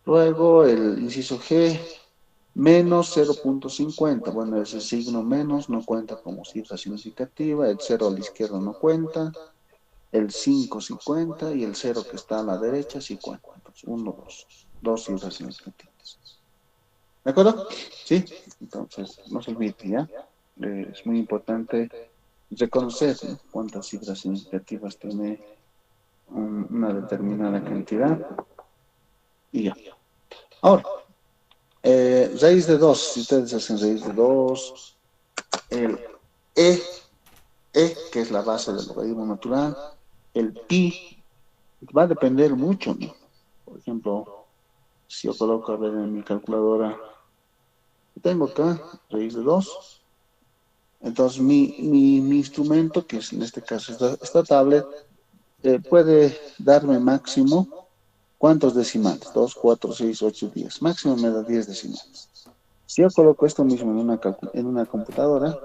S1: Luego, el inciso G, menos 0.50. Bueno, ese signo menos no cuenta como cifra significativa, el 0 a la izquierda no cuenta, el 5 sí cuenta y el 0 que está a la derecha sí cuenta. Entonces, 1, 2, dos cifras significativas. ¿De acuerdo? Sí. Entonces, no se olvide, ¿ya? Es muy importante reconocer, ¿no?, cuántas cifras significativas tiene una determinada cantidad y ya. Ahora, raíz de 2, si ustedes hacen raíz de 2, el que es la base del logaritmo natural, el pi, va a depender mucho, ¿no? Por ejemplo, si yo coloco, a ver, en mi calculadora, tengo acá raíz de 2, entonces mi instrumento, que es en este caso esta tablet, puede darme máximo, ¿cuántos decimales? 2, 4, 6, 8, 10. Máximo me da 10 decimales. Si yo coloco esto mismo en una computadora,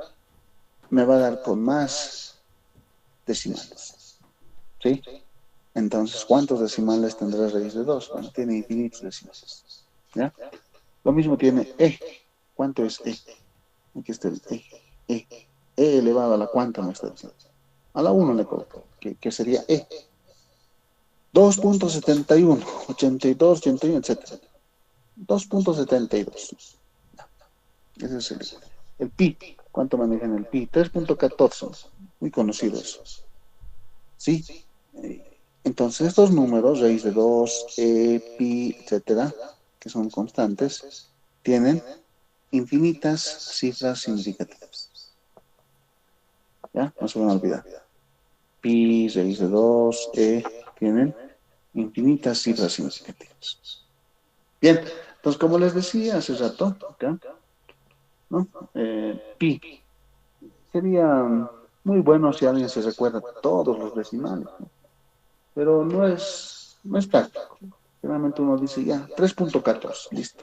S1: me va a dar con más decimales. ¿Sí? Entonces, ¿cuántos decimales tendrá raíz de 2? Bueno, tiene infinitos decimales. ¿Ya? Lo mismo tiene E. ¿Cuánto es E? Aquí está el E. E elevado a la cuánta me está diciendo. A la 1 le coloco, que sería E. 2.71, 82, 81, etc. 2.72. Ese es el pi. ¿Cuánto manejan el pi? 3.14. Muy conocido eso. ¿Sí? Entonces, estos números, raíz de 2, pi, etcétera, que son constantes, tienen infinitas cifras significativas. ¿Ya? No se van a olvidar. Pi, raíz de 2, tienen infinitas cifras significativas. Bien, entonces, como les decía hace rato, ¿okay?, ¿no? Pi. Sería muy bueno si alguien se recuerda todos los decimales, ¿no? Pero no es práctico. Generalmente uno dice ya, 3.14, listo.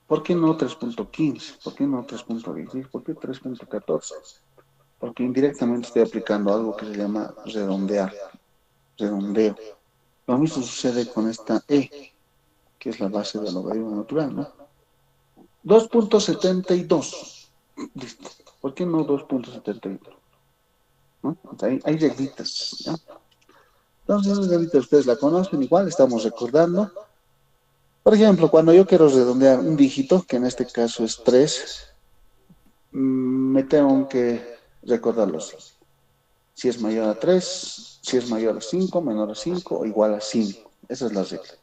S1: ¿Por qué no 3.15? ¿Por qué no 3.16? ¿Por qué 3.14? Porque indirectamente estoy aplicando algo que se llama redondear, redondeo. Lo mismo sucede con esta E, que es la base del logaritmo natural, ¿no? 2.72. Listo. ¿Por qué no 2.72? ¿No? Hay reglitas, ¿ya? Entonces, esas reglitas ustedes la conocen, igual estamos recordando. Por ejemplo, cuando yo quiero redondear un dígito, que en este caso es 3, me tengo que recordarlo así. Si es mayor a 3, si es mayor a 5, menor a 5 o igual a 5. Esa es la regla.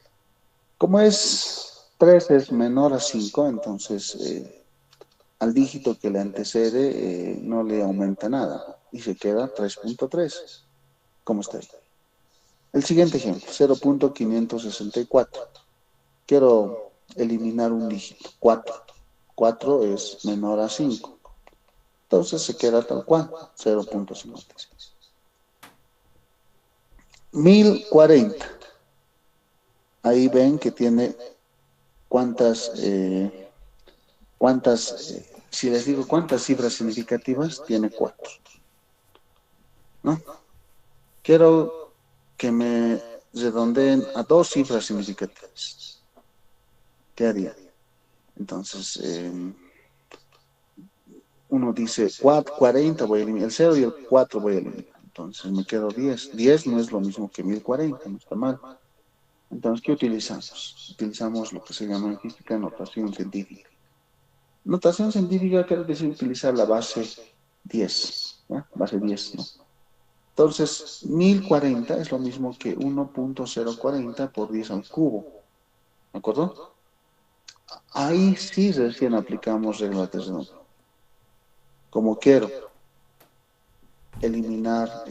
S1: Como es 3 es menor a 5, entonces al dígito que le antecede no le aumenta nada y se queda 3.3, como está ahí. El siguiente ejemplo, 0.564. Quiero eliminar un dígito, 4. 4 es menor a 5. Entonces se queda tal cual, 0.56. 1040. Ahí ven que tiene si les digo cuántas cifras significativas, tiene 4, ¿no? Quiero que me redondeen a 2 cifras significativas. ¿Qué haría? Entonces, uno dice 40, voy a eliminar el 0 y el 4 voy a eliminar. Entonces me quedo 10. 10 no es lo mismo que 1040, no está mal. Entonces, ¿qué utilizamos? Utilizamos lo que se llama en física notación científica. Notación científica quiere decir utilizar la base 10, ¿ya? Base 10, ¿no? Entonces, 1040 es lo mismo que 1.040 por 10 al cubo. ¿De acuerdo? Ahí sí recién aplicamos reglas de redondo. Como quiero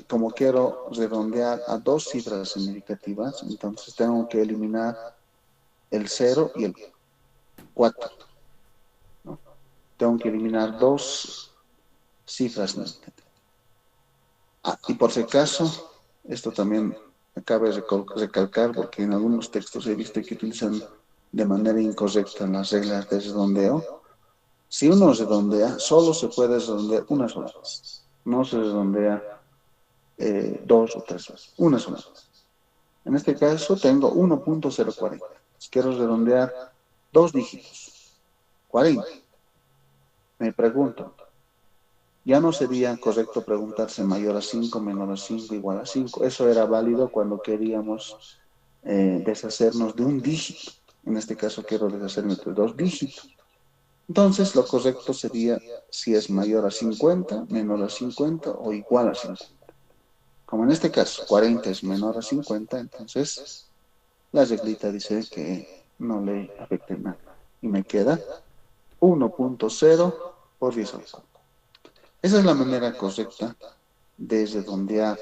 S1: como quiero redondear a 2 cifras significativas, entonces tengo que eliminar el 0 y el 4, ¿no? Tengo que eliminar 2 cifras significativas. Y por si acaso, esto también cabe recalcar porque en algunos textos he visto que utilizan de manera incorrecta las reglas de redondeo. Si uno redondea, solo se puede redondear una sola vez. No se redondea 2 o 3 veces. Una sola vez. En este caso tengo 1.040. Quiero redondear 2 dígitos. 40. Me pregunto, ya no sería correcto preguntarse mayor a 5, menor a 5, igual a 5. Eso era válido cuando queríamos deshacernos de un dígito. En este caso quiero deshacerme de 2 dígitos. Entonces lo correcto sería si es mayor a 50, menor a 50 o igual a 50. Como en este caso 40 es menor a 50, entonces la reglita dice que no le afecte nada. Y me queda 1.0 por 10 al cubo. Esa es la manera correcta de redondear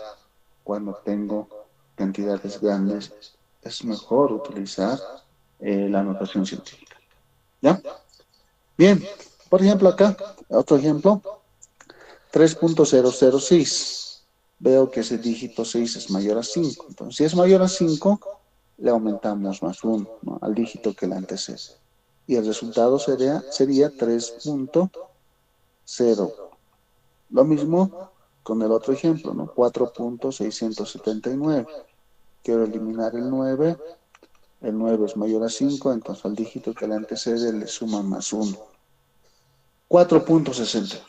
S1: cuando tengo cantidades grandes. Es mejor utilizar la notación científica. ¿Ya? Bien, por ejemplo acá, otro ejemplo, 3.006. Veo que ese dígito 6 es mayor a 5. Entonces, si es mayor a 5, le aumentamos más 1, ¿no?, al dígito que le antecede. Y el resultado sería 3.0. Lo mismo con el otro ejemplo, ¿no? 4.679. Quiero eliminar el 9. El 9 es mayor a 5, entonces al dígito que le antecede le suma más 1. 4.68.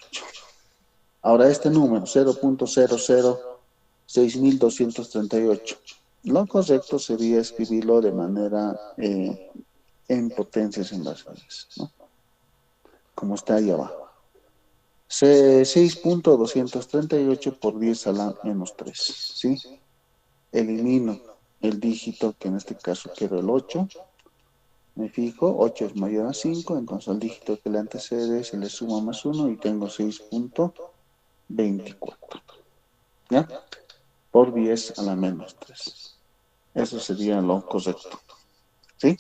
S1: Ahora este número, 0.006238. Lo correcto sería escribirlo de manera en potencias invasores, ¿no? Como está ahí abajo. 6.238 por 10 a la menos 3, ¿sí? Elimino el dígito, que en este caso quiero el 8. Me fijo, 8 es mayor a 5, entonces al dígito que le antecede se le suma más 1 y tengo 6.24. ¿Ya? Por 10 a la menos 3. Eso sería lo correcto. ¿Sí?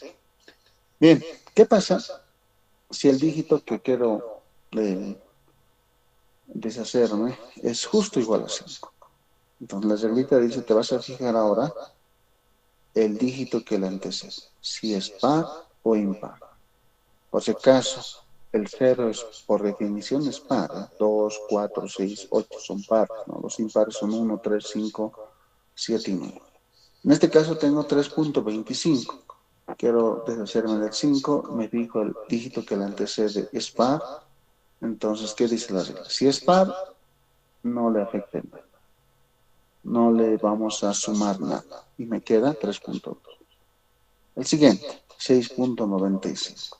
S1: Bien, ¿qué pasa si el dígito que quiero deshacerme es justo igual a 5? Entonces la reglita dice, te vas a fijar ahora el dígito que le antecede, si es par o impar. Por si acaso, el 0 es, por definición, es par, ¿eh? 2, 4, 6, 8 son pares, ¿no? Los impares son 1, 3, 5, 7 y 9. En este caso tengo 3.25. Quiero deshacerme del 5, me fijo el dígito que le antecede es par. Entonces, ¿qué dice la regla? Si es par, no le afecta nada. No le vamos a sumar nada. Y me queda 3.2. El siguiente, 6.95.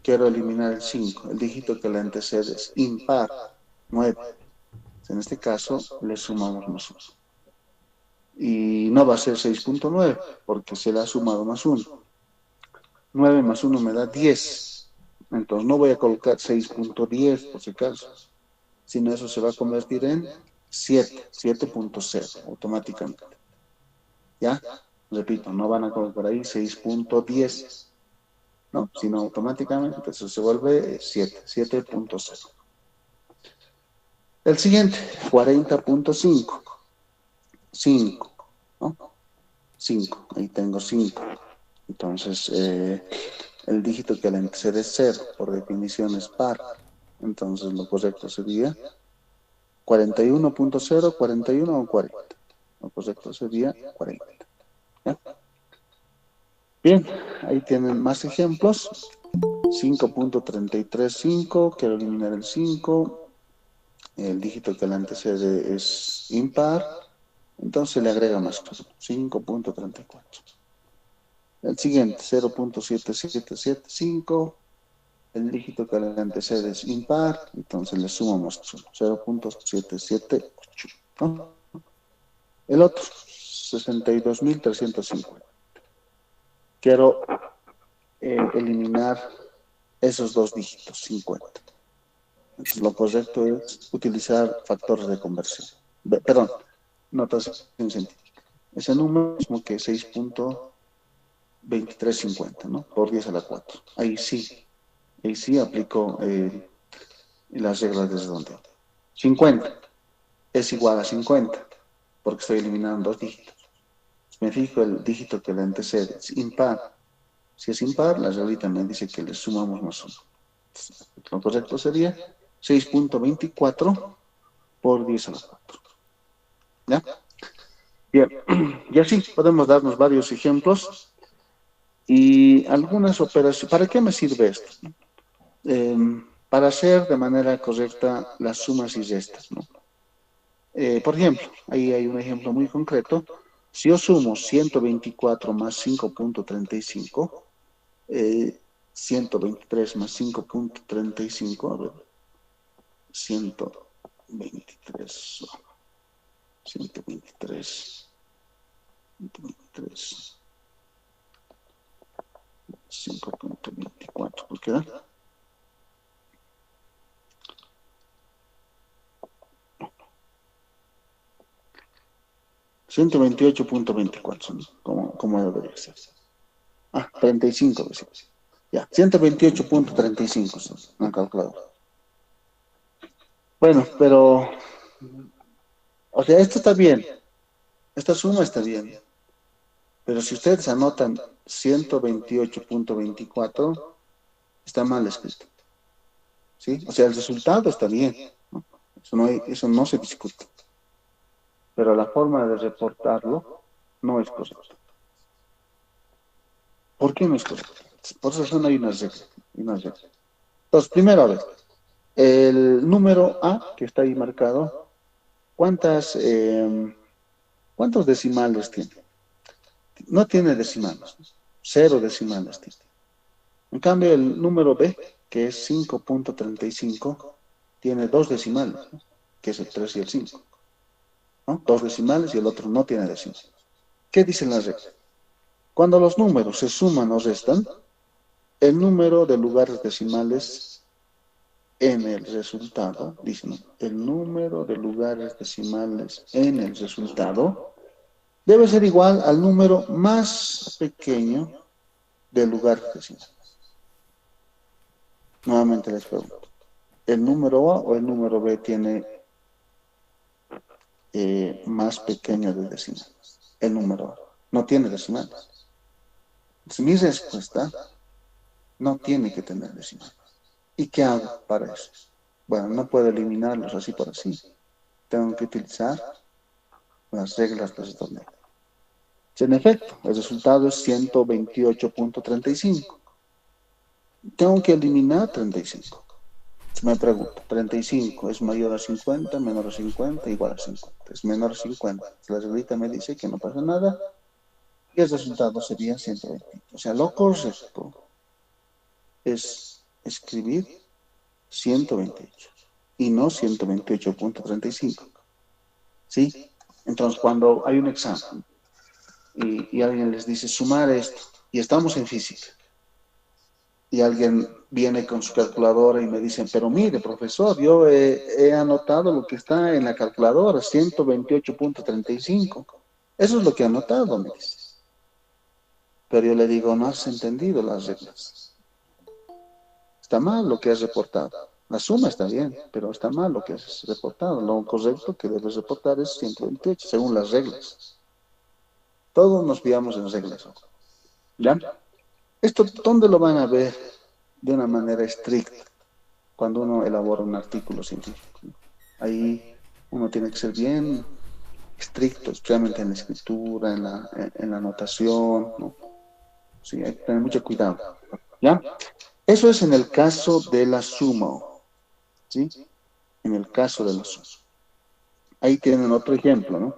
S1: Quiero eliminar el 5. El dígito que le antecede es impar, 9. En este caso, le sumamos más 1. Y no va a ser 6.9, porque se le ha sumado más 1. 9 más 1 me da 10. Entonces no voy a colocar 6.10 por si acaso, sino eso se va a convertir en 7, 7.0 automáticamente. ¿Ya? Repito, no van a colocar ahí 6.10. ¿no? Sino automáticamente eso se vuelve 7, 7.0. El siguiente, 40.5, 5, ¿no? 5, ahí tengo 5. Entonces, el dígito que le antecede es 0, por definición es par. Entonces, lo correcto sería 41.0, 41 o 40. Lo correcto sería 40. ¿Ya? Bien, ahí tienen más ejemplos. 5.335, quiero eliminar el 5. El dígito que le antecede es impar. Entonces le agrega más 5.34. El siguiente, 0.7775. El dígito que le antecede es impar. Entonces le sumamos 0.778. ¿No? El otro, 62.350. Quiero eliminar esos dos dígitos, 50. Entonces, lo correcto es utilizar factores de conversión. Perdón, notación científica. Ese número es como que 6.2350, ¿no? Por 10 a la 4. Ahí sí aplico las reglas de redondeo. 50 es igual a 50, porque estoy eliminando dos dígitos. Me fijo el dígito que le antecede, es impar. Si es impar, la reglita me dice que le sumamos más 1. Lo correcto sería 6.24 por 10 a la 4. ¿Ya? Bien, y así podemos darnos varios ejemplos y algunas operaciones. ¿Para qué me sirve esto? Eh, para hacer de manera correcta las sumas y restas, ¿no? Por ejemplo, ahí hay un ejemplo muy concreto. Si yo sumo 124 más 5.35, 123 más 5.35, a ver, 123, 123, 123, 5.24, ¿por qué da? $128.24, ¿no? ¿Cómo debería ser? 35, decimos. Ya, 128.35 son una calculadora. Bueno, pero, o sea, esto está bien, esta suma está bien, pero si ustedes anotan 128.24, está mal escrito, ¿sí? O sea, el resultado está bien, ¿no? Eso no se discute, pero la forma de reportarlo no es correcta. ¿Por qué no es correcta? Por esa razón hay unas reglas. Entonces, primero, a ver, el número A, que está ahí marcado, ¿cuántos decimales tiene? No tiene decimales, 0 decimales tiene. En cambio, el número B, que es 5.35, tiene dos decimales, ¿no? Que es el 3 y el 5, ¿no? Dos decimales y el otro no tiene decimales. ¿Qué dicen las reglas? Cuando los números se suman o restan, el número de lugares decimales en el resultado, dicen, el número de lugares decimales en el resultado debe ser igual al número más pequeño del lugar decimal. Nuevamente les pregunto, ¿el número A o el número B tiene más pequeño del decimal? El número A no tiene decimales. Entonces, mi respuesta no tiene que tener decimales. ¿Y qué hago para eso? Bueno, no puedo eliminarlos así por así. Tengo que utilizar las reglas de redondeo. En efecto, el resultado es 128.35. Tengo que eliminar 35. Me pregunto, 35 es mayor a 50, menor a 50, igual a 50. Es menor a 50. La reglita me dice que no pasa nada y el resultado sería 128. O sea, lo correcto es escribir 128 y no 128.35. ¿Sí? Entonces, cuando hay un examen y alguien les dice sumar esto, y estamos en física, y alguien viene con su calculadora y me dicen, pero mire, profesor, yo he anotado lo que está en la calculadora, 128.35. Eso es lo que he anotado, me dice. Pero yo le digo, no has entendido las reglas. está mal lo que has reportado. La suma está bien, pero está mal lo que has reportado. Lo correcto que debes reportar es 128, según las reglas. Todos nos guiamos en reglas. ¿Ya? Esto, ¿dónde lo van a ver de una manera estricta cuando uno elabora un artículo científico? Ahí uno tiene que ser bien estricto, especialmente en la escritura, en la anotación, ¿no? Sí, hay que tener mucho cuidado. ¿Ya? Eso es en el caso de la suma, ¿sí? En el caso de la suma. Ahí tienen otro ejemplo, ¿no?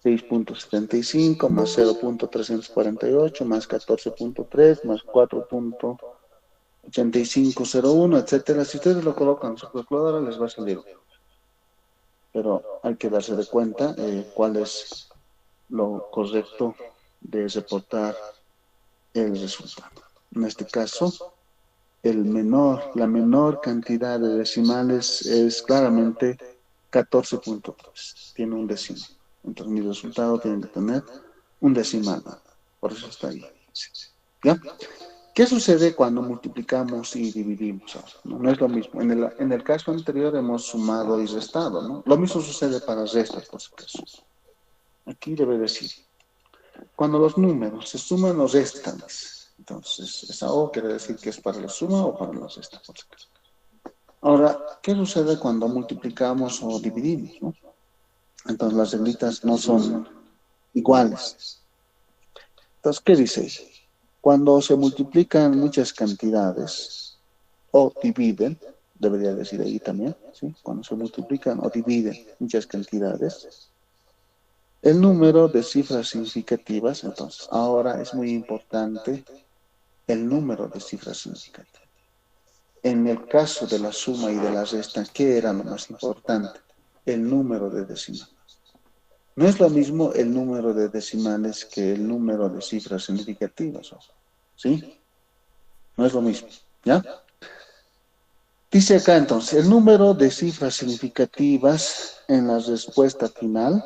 S1: 6.75 más 0.348 más 14.3 más 4.8501, etcétera. Si ustedes lo colocan en su calculadora, les va a salir. Pero hay que darse de cuenta cuál es lo correcto de reportar el resultado. En este caso, la menor cantidad de decimales es claramente 14.3. Tiene un decimal. Entonces mi resultado tiene que tener un decimal. Por eso está ahí. ¿Ya? ¿Qué sucede cuando multiplicamos y dividimos? No, no es lo mismo. En el caso anterior hemos sumado y restado, ¿no? Lo mismo sucede para restas, por si acaso. Aquí debe decir, cuando los números se suman o restan, entonces esa O quiere decir que es para la suma o para la resta, por si acaso. Ahora, ¿qué sucede cuando multiplicamos o dividimos, no? Entonces las reglitas no son iguales. Entonces, ¿qué dice? Cuando se multiplican muchas cantidades o dividen, debería decir ahí también, ¿sí? Cuando se multiplican o dividen muchas cantidades, el número de cifras significativas, entonces, ahora es muy importante el número de cifras significativas. En el caso de la suma y de la resta, ¿qué era lo más importante? El número de decimales. No es lo mismo el número de decimales que el número de cifras significativas, ¿sí? No es lo mismo, ¿ya? Dice acá entonces, el número de cifras significativas en la respuesta final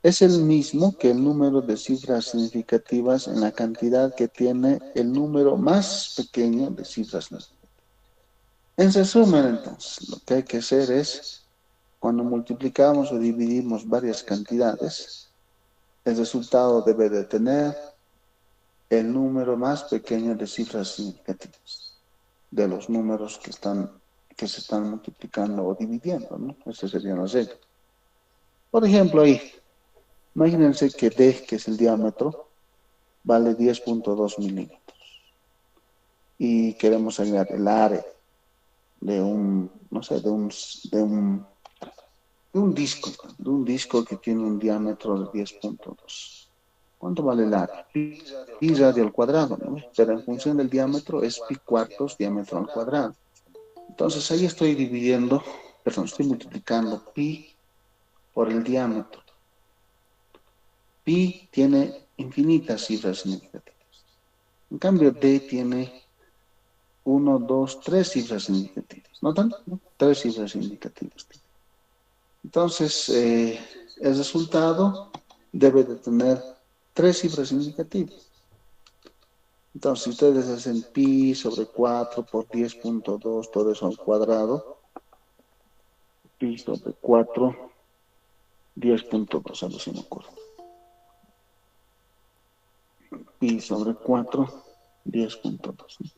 S1: es el mismo que el número de cifras significativas en la cantidad que tiene el número más pequeño de cifras significativas. En resumen, entonces, lo que hay que hacer es, cuando multiplicamos o dividimos varias cantidades, el resultado debe de tener el número más pequeño de cifras significativas de los números que se están multiplicando o dividiendo, ¿no? Esa sería la regla. Por ejemplo, ahí, imagínense que D, que es el diámetro, vale 10.2 milímetros. Y queremos hallar el área de un, no sé, de un disco que tiene un diámetro de 10.2. ¿Cuánto vale el área? Pi radio al cuadrado, ¿no? Pero en función del diámetro es pi cuartos diámetro al cuadrado. Entonces ahí estoy estoy multiplicando pi por el diámetro. Pi tiene infinitas cifras significativas. En cambio, D tiene 1, 2, 3 cifras significativas. ¿No tanto? ¿No? 3 cifras significativas. Entonces, el resultado debe de tener 3 cifras significativas. Entonces, si ustedes hacen pi sobre 4 por 10.2, todo eso al cuadrado, pi sobre 4, 10.2, algo así me acuerdo. Pi sobre 4, 10.2.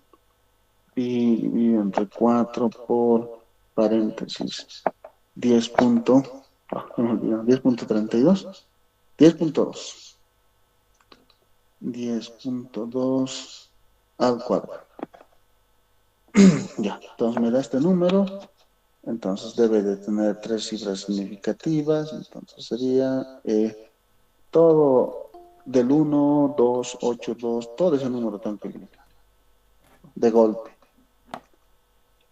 S1: Pi dividido entre 4 por paréntesis 10.32. 10.2. 10.2 al cuadrado. Ya, entonces me da este número. Entonces debe de tener 3 cifras significativas. Entonces sería todo del 1, 2, 8, 2, todo ese número tan pequeño. De golpe.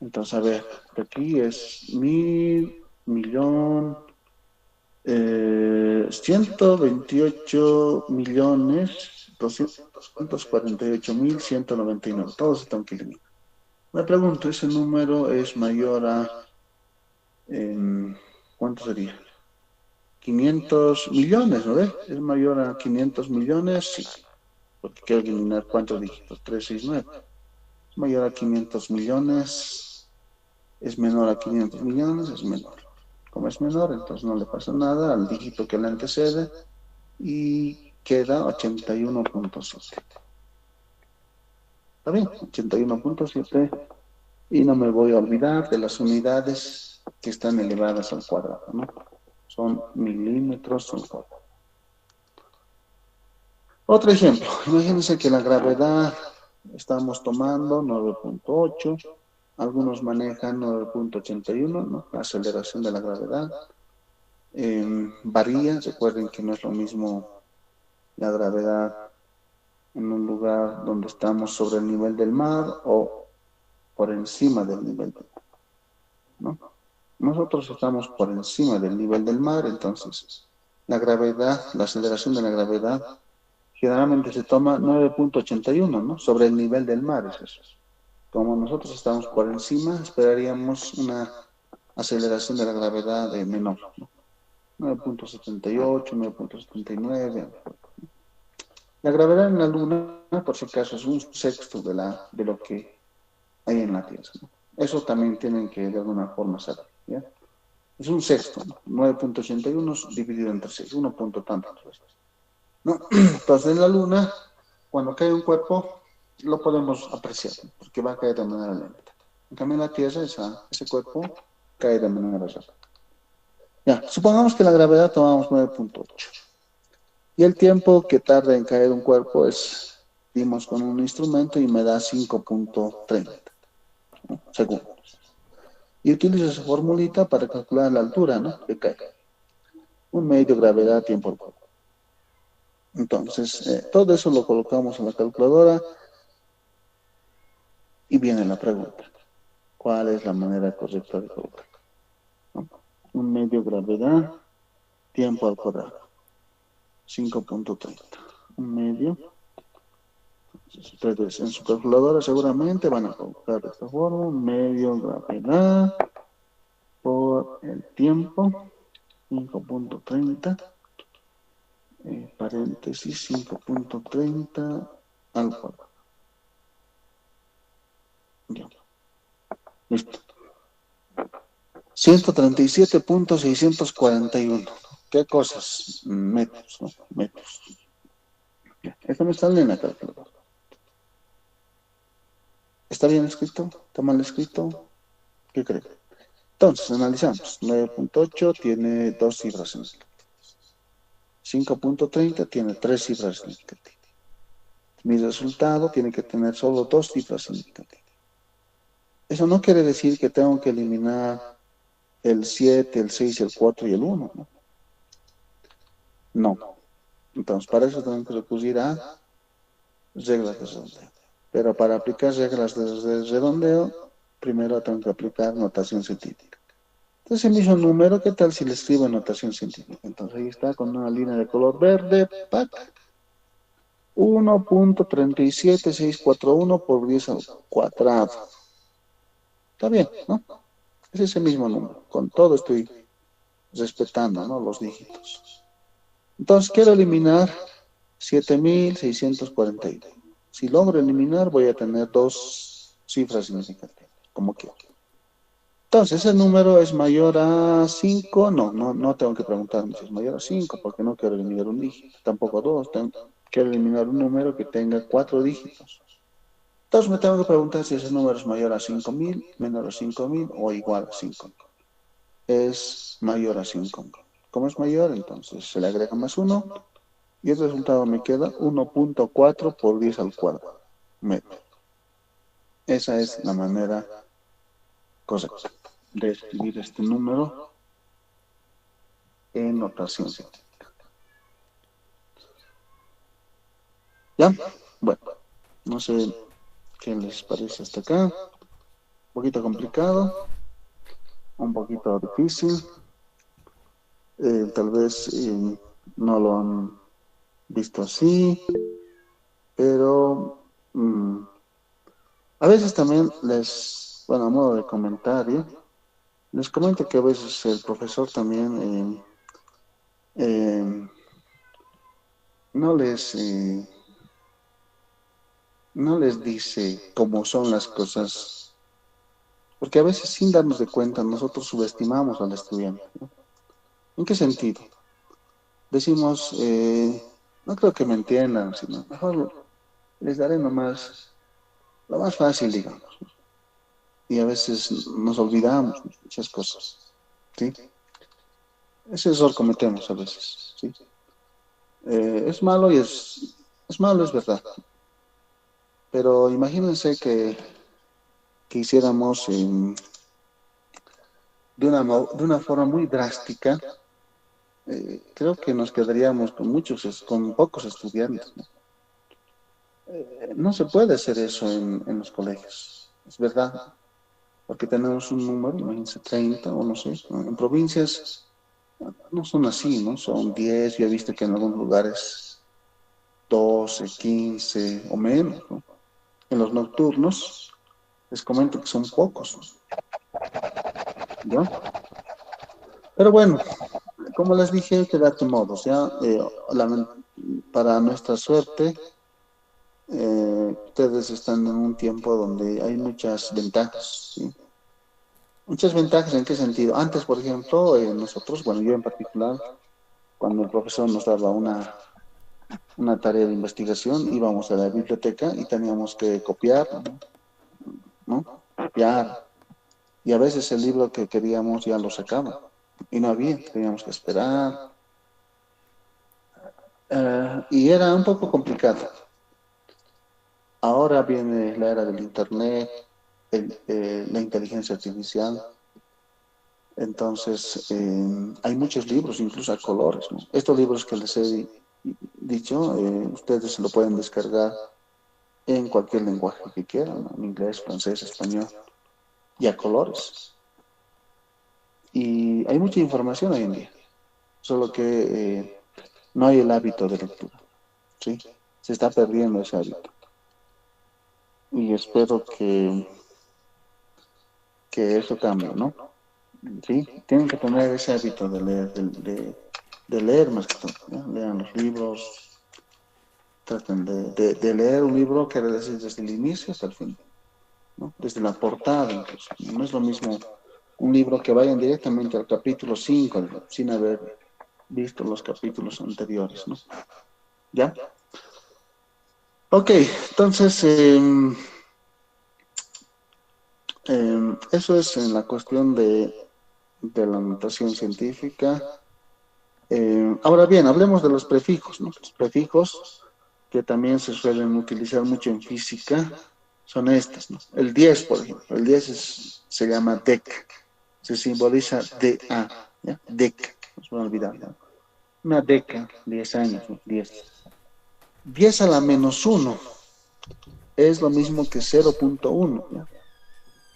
S1: Entonces, a ver, aquí es 1000, millón, 128.248.199. Todos están pequeños. Me pregunto, ¿ese número es mayor a, cuánto sería? 500 millones, ¿no ves? ¿Es mayor a 500 millones? Sí. Porque quiero eliminar cuántos dígitos, 369. mayor a 500 millones, es menor a 500 millones, es menor. Como es menor, entonces no le pasa nada al dígito que le antecede y queda 81.7. ¿Está bien? 81.7. Y no me voy a olvidar de las unidades que están elevadas al cuadrado, ¿no? Son milímetros al cuadrado. Otro ejemplo, imagínense que la gravedad estamos tomando 9.8, algunos manejan 9.81, ¿no? La aceleración de la gravedad varía, recuerden que no es lo mismo la gravedad en un lugar donde estamos sobre el nivel del mar o por encima del nivel del mar, ¿no? Nosotros estamos por encima del nivel del mar, entonces la gravedad, la aceleración de la gravedad generalmente se toma 9.81, ¿no? Sobre el nivel del mar, es eso. Como nosotros estamos por encima, esperaríamos una aceleración de la gravedad de menor, ¿no? 9.78, 9.79. La gravedad en la Luna, por si acaso, es un sexto de lo que hay en la Tierra, ¿no? Eso también tienen que de alguna forma saber, ¿ya? Es un sexto, ¿no? 9.81 dividido entre 6, 1 punto tanto, ¿no? Entonces en la Luna, cuando cae un cuerpo, lo podemos apreciar, ¿no? Porque va a caer de manera lenta. En cambio en la Tierra, ese cuerpo cae de manera rápida. Ya, supongamos que la gravedad tomamos 9.8. Y el tiempo que tarda en caer un cuerpo dimos con un instrumento y me da 5.30, ¿no? Segundos. Y utilizo esa formulita para calcular la altura, ¿no? Que cae. Un medio gravedad, tiempo al cuerpo. Entonces, todo eso lo colocamos en la calculadora y viene la pregunta. ¿Cuál es la manera correcta de colocar? ¿No? Un medio gravedad, tiempo al cuadrado. 5.30. Un medio. Ustedes en su calculadora seguramente van a colocar de esta forma. Un medio gravedad por el tiempo. 5.30. Paréntesis 5.30 al cuadrado. Ya. Listo. 137.641. ¿Qué cosas? Metros, ¿no? Metros. Ya. Esto me sale en la calculadora. ¿Está bien escrito? ¿Está mal escrito? ¿Qué creen? Entonces, analizamos. 9.8 tiene dos cifras significativas. 5.30 tiene tres cifras significativas. Mi resultado tiene que tener solo dos cifras significativas. Eso no quiere decir que tengo que eliminar el 7, el 6, el 4 y el 1, ¿no? No. Entonces, para eso tengo que recurrir a reglas de redondeo. Pero para aplicar reglas de redondeo, primero tengo que aplicar notación científica. Entonces, el mismo número, ¿qué tal si le escribo en notación científica? Entonces, ahí está con una línea de color verde, ¡pac! 1.37641 por 10 al cuadrado. Está bien, ¿no? Es ese mismo número. Con todo estoy respetando, ¿no? Los dígitos. Entonces, quiero eliminar 7.641. Si logro eliminar, voy a tener dos cifras significativas, como quiero. Entonces, ¿ese número es mayor a 5? No tengo que preguntarme si es mayor a 5, porque no quiero eliminar un dígito. Tampoco 2, quiero eliminar un número que tenga 4 dígitos. Entonces, me tengo que preguntar si ese número es mayor a 5.000, menor a 5.000 o igual a 5.000. Es mayor a 5.000. ¿Cómo es mayor? Entonces, se le agrega más 1 y el resultado me queda 1.4 por 10 al cuadrado metro. Esa es la manera correcta de escribir este número en notación científica. ¿Ya? Bueno, no sé qué les parece hasta acá. Un poquito complicado, un poquito difícil. Tal vez no lo han visto así, pero a veces también bueno, a modo de comentario, les comento que a veces el profesor también no les no les dice cómo son las cosas, porque a veces sin darnos de cuenta nosotros subestimamos al estudiante, ¿no? ¿En qué sentido? Decimos, no creo que me entiendan, sino mejor les daré nomás lo más fácil, digamos. Y a veces nos olvidamos de muchas cosas, ¿sí? Ese error cometemos a veces, ¿sí? Es malo y es malo, es verdad. Pero imagínense que hiciéramos de una forma muy drástica. Creo que nos quedaríamos con con pocos estudiantes, ¿no? No se puede hacer eso en los colegios, es verdad, porque tenemos un número, imagínense, 30 o no sé, ¿no? En provincias no son así, ¿no? Son 10, yo he visto que en algunos lugares 12, 15 o menos, ¿no? En los nocturnos les comento que son pocos, ¿ya? Pero bueno, como les dije, hay que darte modos, ¿ya? Para nuestra suerte, ustedes están en un tiempo donde hay muchas ventajas, ¿sí? Muchas ventajas, ¿en qué sentido? Antes, por ejemplo, nosotros, bueno, yo en particular, cuando el profesor nos daba una tarea de investigación, íbamos a la biblioteca y teníamos que copiar, ¿no? Copiar. Y a veces el libro que queríamos ya lo sacaba y no había, teníamos que esperar. Y era un poco complicado. Ahora viene la era del internet, la inteligencia artificial. Entonces, hay muchos libros, incluso a colores, ¿no? Estos libros que les he dicho, ustedes se lo pueden descargar en cualquier lenguaje que quieran, ¿no? En inglés, francés, español, y a colores. Y hay mucha información hoy en día, solo que no hay el hábito de lectura, ¿sí? Se está perdiendo ese hábito. Y espero que eso cambie, ¿no? Sí, tienen que tener ese hábito de leer, de leer más que todo, ¿no? Lean los libros, traten de leer un libro, quiere decir desde el inicio hasta el fin, ¿no? Desde la portada incluso. No es lo mismo un libro que vayan directamente al capítulo 5 sin haber visto los capítulos anteriores, ¿no? ¿Ya? Ok, entonces, eso es en la cuestión de la notación científica. Ahora bien, hablemos de los prefijos, ¿no? Los prefijos que también se suelen utilizar mucho en física son estas, ¿no? El 10, por ejemplo. El 10 se llama DEC. Se simboliza DA, ¿ya? DEC. No se me va a olvidar, ¿no? Una década, 10 años, ¿no? 10. 10 a la menos uno es lo mismo que 0.1, ¿ya?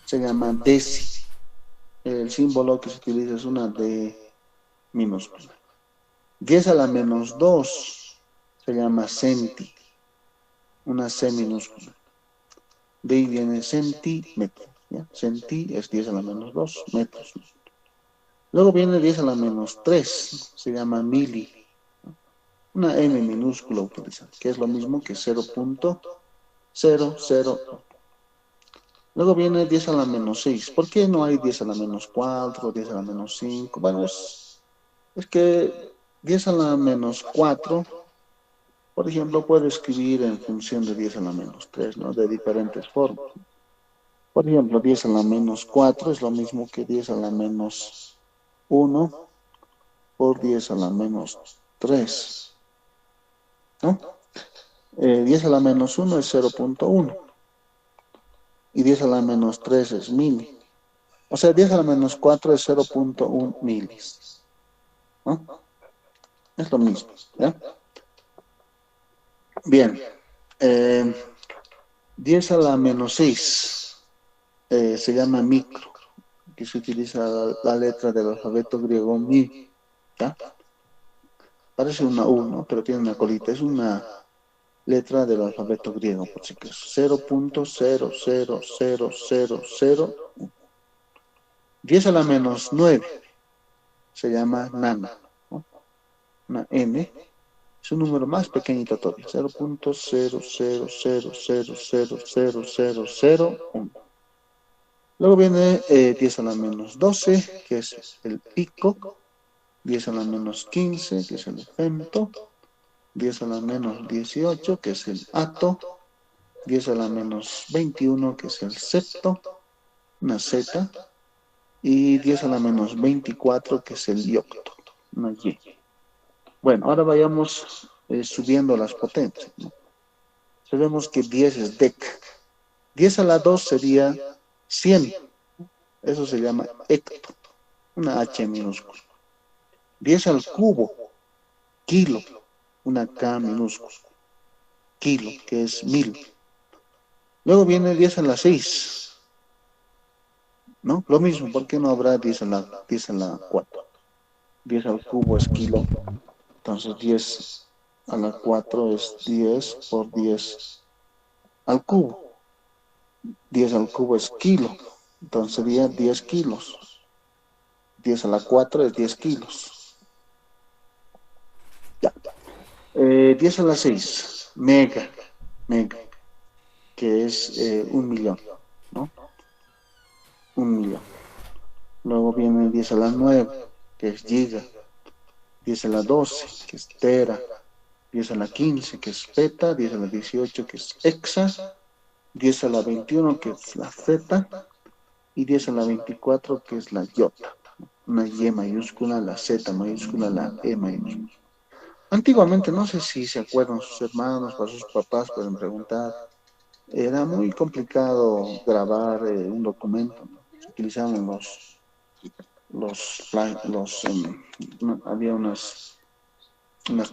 S1: Se llama deci. El símbolo que se utiliza es una D minúscula. 10 a la menos 2 se llama centi, una C minúscula. De ahí viene centímetro, ¿ya? Centi es 10 a la menos 2 metros. Luego viene 10 a la menos 3, se llama mili. Una M minúscula utiliza, que es lo mismo que 0.00. Luego viene 10 a la menos 6. ¿Por qué no hay 10 a la menos 4, 10 a la menos 5? Bueno, es que 10 a la menos 4, por ejemplo, puedo escribir en función de 10 a la menos 3, ¿no? De diferentes formas. Por ejemplo, 10 a la menos 4 es lo mismo que 10 a la menos 1 por 10 a la menos 3, ¿no? 10 a la menos 1 es 0.1 y 10 a la menos 3 es mili. O sea, 10 a la menos 4 es 0.1 milis, ¿no? Es lo mismo, ¿ya? Bien. 10 a la menos 6 se llama micro, que se utiliza la letra del alfabeto griego mi, ¿ya? Parece una U, ¿no? Pero tiene una colita, es una letra del alfabeto griego, por si acaso. 0.0000001. 10 a la menos 9 se llama nano, ¿no? Una N. Es un número más pequeñito todavía, 0.000000001. Luego viene 10 a la menos 12, que es el pico, 10 a la menos 15, que es el femto, 10 a la menos 18, que es el ato, 10 a la menos 21, que es el septo, una zeta, y 10 a la menos 24, que es el yocto, una y. Bueno, ahora vayamos subiendo las potencias, ¿no? Sabemos que 10 es dec. 10 a la 2 sería 100. Eso se llama hecto, una H minúscula. 10 al cubo, kilo, una K minúscula. Kilo, que es 1000. Luego viene 10 a la 6, ¿no? Lo mismo, ¿por qué no habrá 10 a la 4? 10 al cubo es kilo, entonces 10 a la 4 es 10 por 10 al cubo. 10 al cubo es kilo, entonces sería 10 kilos. 10 a la 4 es 10 kilos. Ya. 10 a la 6, mega, que es 1.000.000, ¿no? 1.000.000. Luego viene 10 a la 9, que es giga. 10 a la 12, que es tera. 10 a la 15, que es peta. 10 a la 18, que es hexa. 10 a la 21, que es la zeta. Y 10 a la 24, que es la iota. Una Y mayúscula, la Z mayúscula, la E mayúscula. Antiguamente, no sé si se acuerdan sus hermanos o sus papás, pueden preguntar, era muy complicado grabar un documento, ¿no? Se utilizaban había unas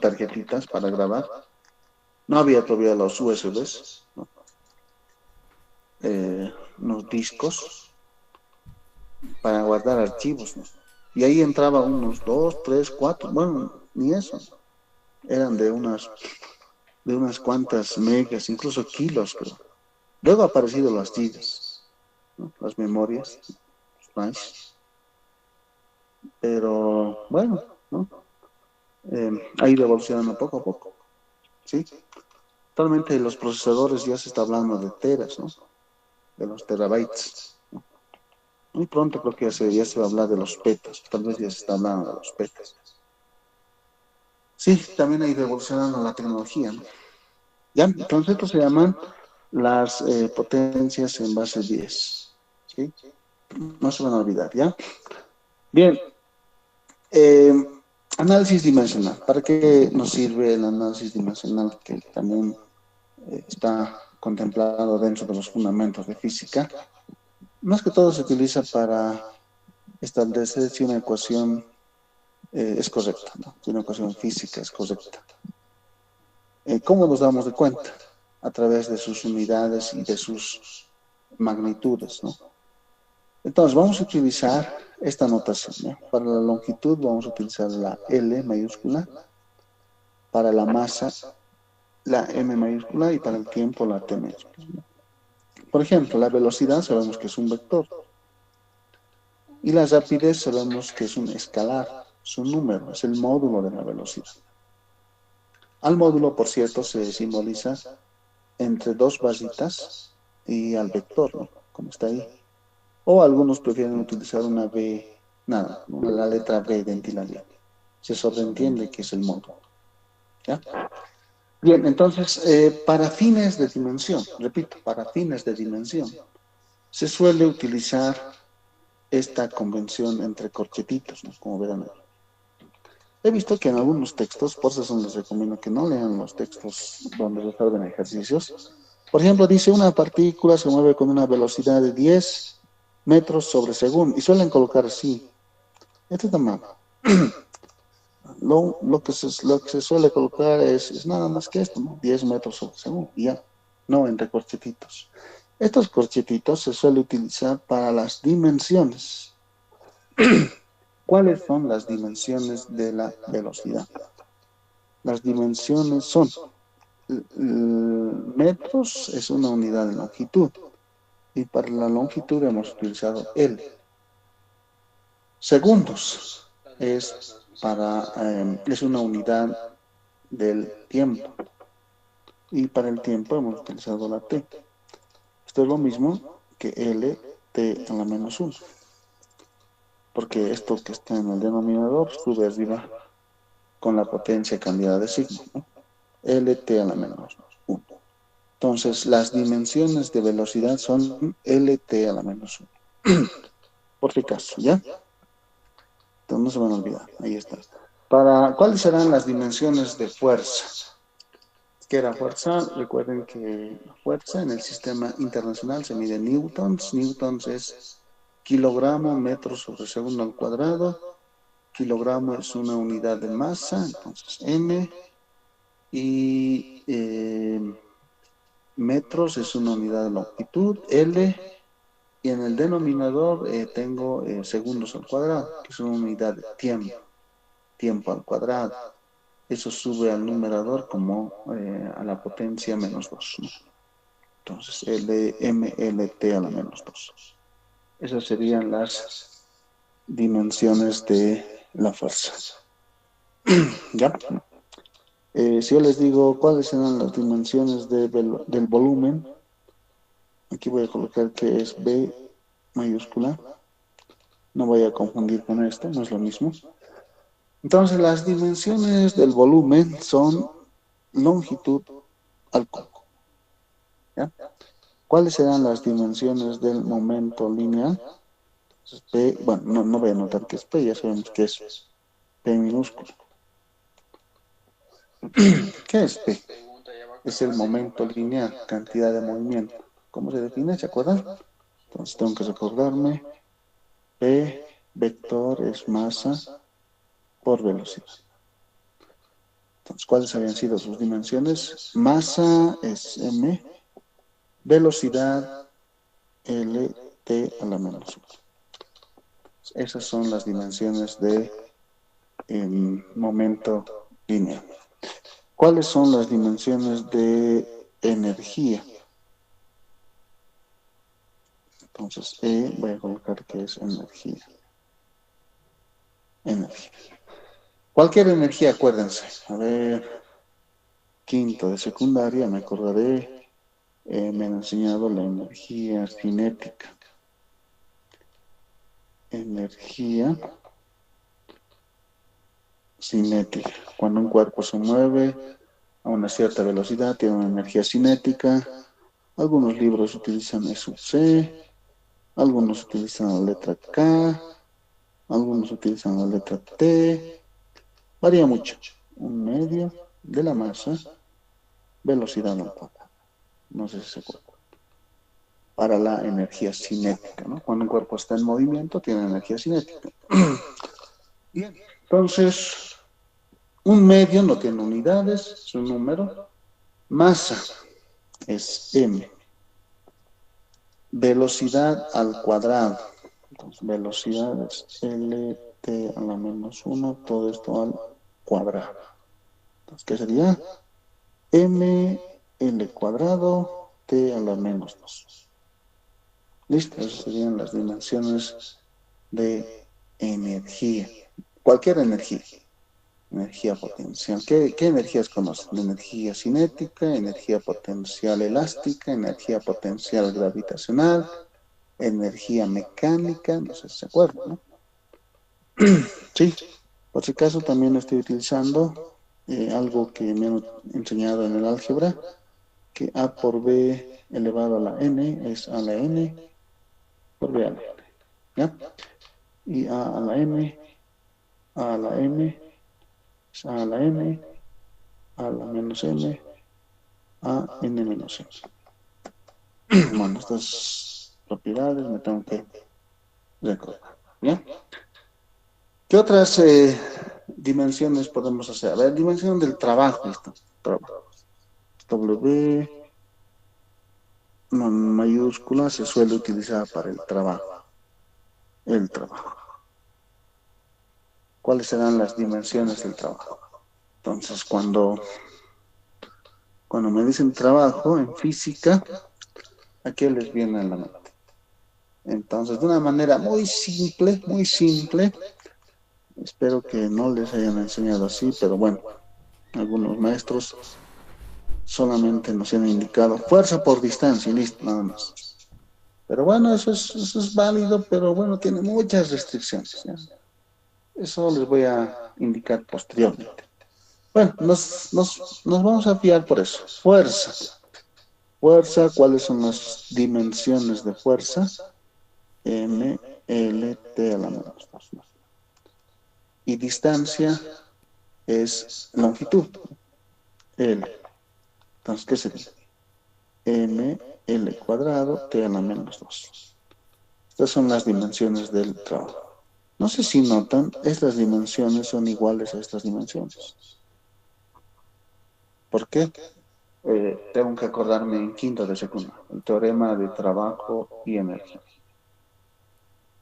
S1: tarjetitas para grabar. No había todavía los USBs, ¿no? Unos discos para guardar archivos, ¿no? Y ahí entraba unos 2, 3, 4, bueno, ni eso, ¿no? Eran de unas cuantas megas, incluso kilos, creo. Luego han aparecido las gigas, ¿no? Las memorias, los flash. Pero bueno, ¿no? Ha ido evolucionando poco a poco, ¿sí? Actualmente los procesadores ya se está hablando de teras, ¿no? De los terabytes, ¿no? Muy pronto creo que ya se va a hablar de los petas, tal vez ya se está hablando de los petas. Sí, también ha ido evolucionando la tecnología, ¿no? Ya, entonces estos se llaman las potencias en base 10, ¿sí? No se van a olvidar, ¿ya? Bien, eh, análisis dimensional. ¿Para qué nos sirve el análisis dimensional que también está contemplado dentro de los fundamentos de física? Más que todo se utiliza para establecer si una ecuación es correcta, ¿no? Si una ecuación física es correcta. ¿Cómo nos damos de cuenta? A través de sus unidades y de sus magnitudes, ¿no? Entonces vamos a utilizar esta notación, ¿no? Para la longitud vamos a utilizar la L mayúscula, para la masa la M mayúscula y para el tiempo la T mayúscula, ¿no? Por ejemplo, la velocidad sabemos que es un vector y la rapidez sabemos que es un escalar, es un número, es el módulo de la velocidad. Al módulo, por cierto, se simboliza entre dos barritas y al vector, ¿no? Como está ahí. O algunos prefieren utilizar una B, nada, la letra B de la línea. Se sobreentiende que es el módulo, ¿ya? Bien, entonces, para fines de dimensión, repito, para fines de dimensión, se suele utilizar esta convención entre corchetitos, ¿no? Como verán ahí. He visto que en algunos textos, por eso les recomiendo que no lean los textos donde resuelven ejercicios. Por ejemplo, dice una partícula se mueve con una velocidad de 10 metros sobre segundo, y suelen colocar así. Este tamaño. Lo que se suele colocar es nada más que esto, ¿no? 10 metros sobre segundo, y ya, no entre corchetitos. Estos corchetitos se suele utilizar para las dimensiones. ¿Cuáles son las dimensiones de la velocidad? Las dimensiones son metros, es una unidad de longitud, y para la longitud hemos utilizado L. Segundos es una unidad del tiempo. Y para el tiempo hemos utilizado la T. Esto es lo mismo que LT a la menos 1, porque esto que está en el denominador sube arriba con la potencia cambiada de signo, ¿no? LT a la menos 1. Entonces, las dimensiones de velocidad son LT a la menos 1. Por si acaso, ¿ya? Entonces no se van a olvidar. Ahí está. ¿Cuáles serán las dimensiones de fuerza? ¿Qué era fuerza? Recuerden que la fuerza en el sistema internacional se mide en newtons. Newtons es kilogramo metros sobre segundo al cuadrado. Kilogramo es una unidad de masa, entonces M. Y metros es una unidad de longitud, L. Y en el denominador tengo segundos al cuadrado, que es una unidad de tiempo. Tiempo al cuadrado. Eso sube al numerador como a la potencia menos 2, ¿no? Entonces, LMLT a la menos 2. Esas serían las dimensiones de la fuerza. ¿Ya? Si yo les digo cuáles serán las dimensiones del volumen, aquí voy a colocar que es B mayúscula. No voy a confundir con esto, no es lo mismo. Entonces, las dimensiones del volumen son longitud al cubo. ¿Ya? ¿Cuáles serán las dimensiones del momento lineal? Entonces, P, bueno, no voy a anotar que es P, ya sabemos que es P minúsculo. ¿Qué es P? Es el momento lineal, cantidad de movimiento. ¿Cómo se define? ¿Se acuerdan? Entonces tengo que recordarme. P, vector, es masa por velocidad. Entonces, ¿cuáles habían sido sus dimensiones? Masa es M, velocidad L, T a la menos 1. Esas son las dimensiones de momento lineal. ¿Cuáles son las dimensiones de energía? Entonces, voy a colocar que es energía. Energía. Cualquier energía, acuérdense. A ver, quinto de secundaria, me acordaré, me han enseñado la energía cinética. Energía cinética. Cuando un cuerpo se mueve a una cierta velocidad, tiene una energía cinética. Algunos libros utilizan E sub C, algunos utilizan la letra K, algunos utilizan la letra T. Varía mucho. Un medio de la masa, velocidad al cuadrado. No sé si se acuerdan. Para la energía cinética, ¿no? Cuando un cuerpo está en movimiento, tiene energía cinética. Bien, entonces, un medio no tiene unidades, es un número. Masa es M. Velocidad al cuadrado. Entonces, velocidad es LT a la menos 1, todo esto al cuadrado. Entonces, ¿qué sería? M L cuadrado T a la menos 2. Listo, esas serían las dimensiones de energía. Cualquier energía. Energía potencial. ¿Qué energías conocen? Energía cinética, energía potencial elástica, energía potencial gravitacional, energía mecánica, no sé si se acuerdan, ¿no? Sí, por si acaso también estoy utilizando algo que me han enseñado en el álgebra, que A por B elevado a la N es A a la N por B a la N, ¿ya? Y A a la M, A a la M, es A a la M, A a la menos M, A N menos M. Bueno, estas propiedades me tengo que recordar, ¿ya? ¿Qué otras dimensiones podemos hacer? A ver, dimensión del trabajo, esto, trabajo. W mayúscula se suele utilizar para el trabajo. El trabajo. ¿Cuáles serán las dimensiones del trabajo? Entonces, cuando me dicen trabajo en física, ¿a qué les viene a la mente? Entonces, de una manera muy simple, espero que no les hayan enseñado así, pero bueno, Algunos maestros solamente nos han indicado fuerza por distancia y listo, nada más. Pero bueno, eso es válido, pero bueno, tiene muchas restricciones, ¿ya? Eso les voy a indicar posteriormente. Bueno, nos vamos a fiar por eso. Fuerza. Fuerza, ¿cuáles son las dimensiones de fuerza? M, L, T a la menos 2. Y distancia es longitud, L. Entonces, ¿qué sería? M, L cuadrado, T a la menos 2. Estas son las dimensiones del trabajo. No sé si notan, estas dimensiones son iguales a estas dimensiones. ¿Por qué? Tengo que acordarme en quinto de secundaria, el teorema de trabajo y energía.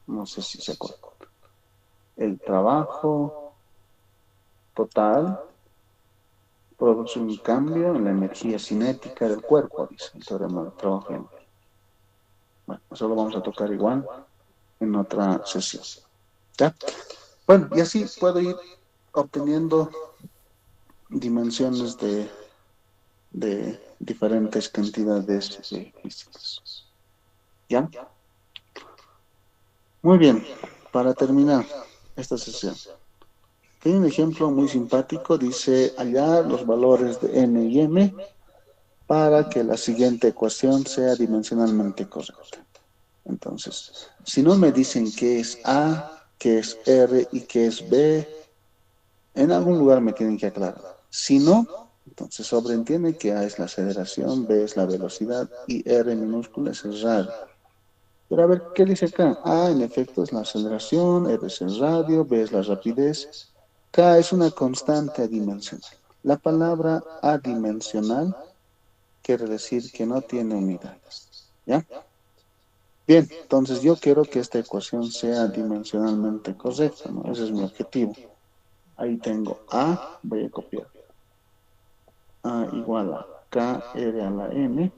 S1: No sé si se acuerdan. El trabajo total produce un cambio en la energía cinética del cuerpo, dice el teorema de trabajo y energía. Bueno, eso lo vamos a tocar igual en otra sesión. ¿Ya? Bueno, y así puedo ir obteniendo dimensiones de diferentes cantidades físicas. ¿Ya? Muy bien, para terminar esta sesión. Hay un ejemplo muy simpático, dice hallar los valores de n y m para que la siguiente ecuación sea dimensionalmente correcta. Entonces, si no me dicen qué es A, qué es R y qué es B, en algún lugar me tienen que aclarar. Si no, entonces sobreentiende que A es la aceleración, B es la velocidad y R minúscula es el radio. Pero a ver, ¿qué dice acá? A en efecto es la aceleración, R es el radio, B es la rapidez. K es una constante adimensional. La palabra adimensional quiere decir que no tiene unidades. ¿Ya? Bien, entonces yo quiero que esta ecuación sea dimensionalmente correcta, ¿no? Ese es mi objetivo. Ahí tengo A, voy a copiar. A igual a K R a la N.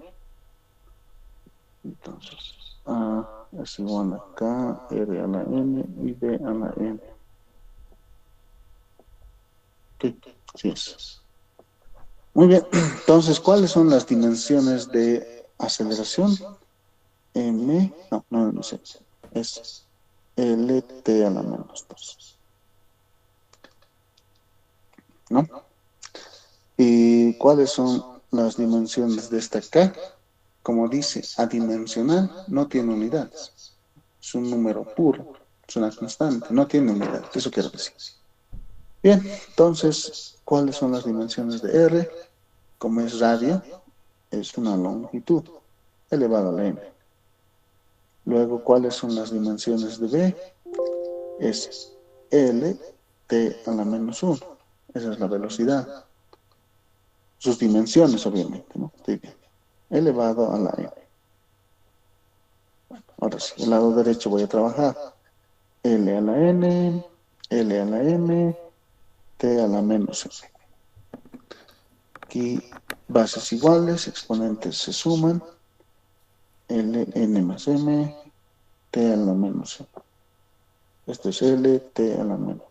S1: Entonces, A es igual a K R a la N y B a la N. Sí, así es. Muy bien, entonces, ¿cuáles son las dimensiones de aceleración? No sé. Es LT a la menos 2. ¿No? ¿Y cuáles son las dimensiones de esta K? Como dice, adimensional, no tiene unidades. Es un número puro, es una constante, no tiene unidades. Eso quiero decir. Bien, entonces, ¿cuáles son las dimensiones de R? Como es radio, es una longitud elevada a la m. Luego, ¿cuáles son las dimensiones de B? Es L T a la menos 1. Esa es la velocidad. Sus dimensiones, obviamente, ¿no? Estoy bien. Elevado a la m. Ahora sí, el lado derecho voy a trabajar. L a la n, L a la m, T a la menos m. Aquí bases iguales, exponentes se suman. L, n más m, T a la menos m. Esto es L, T a la menos.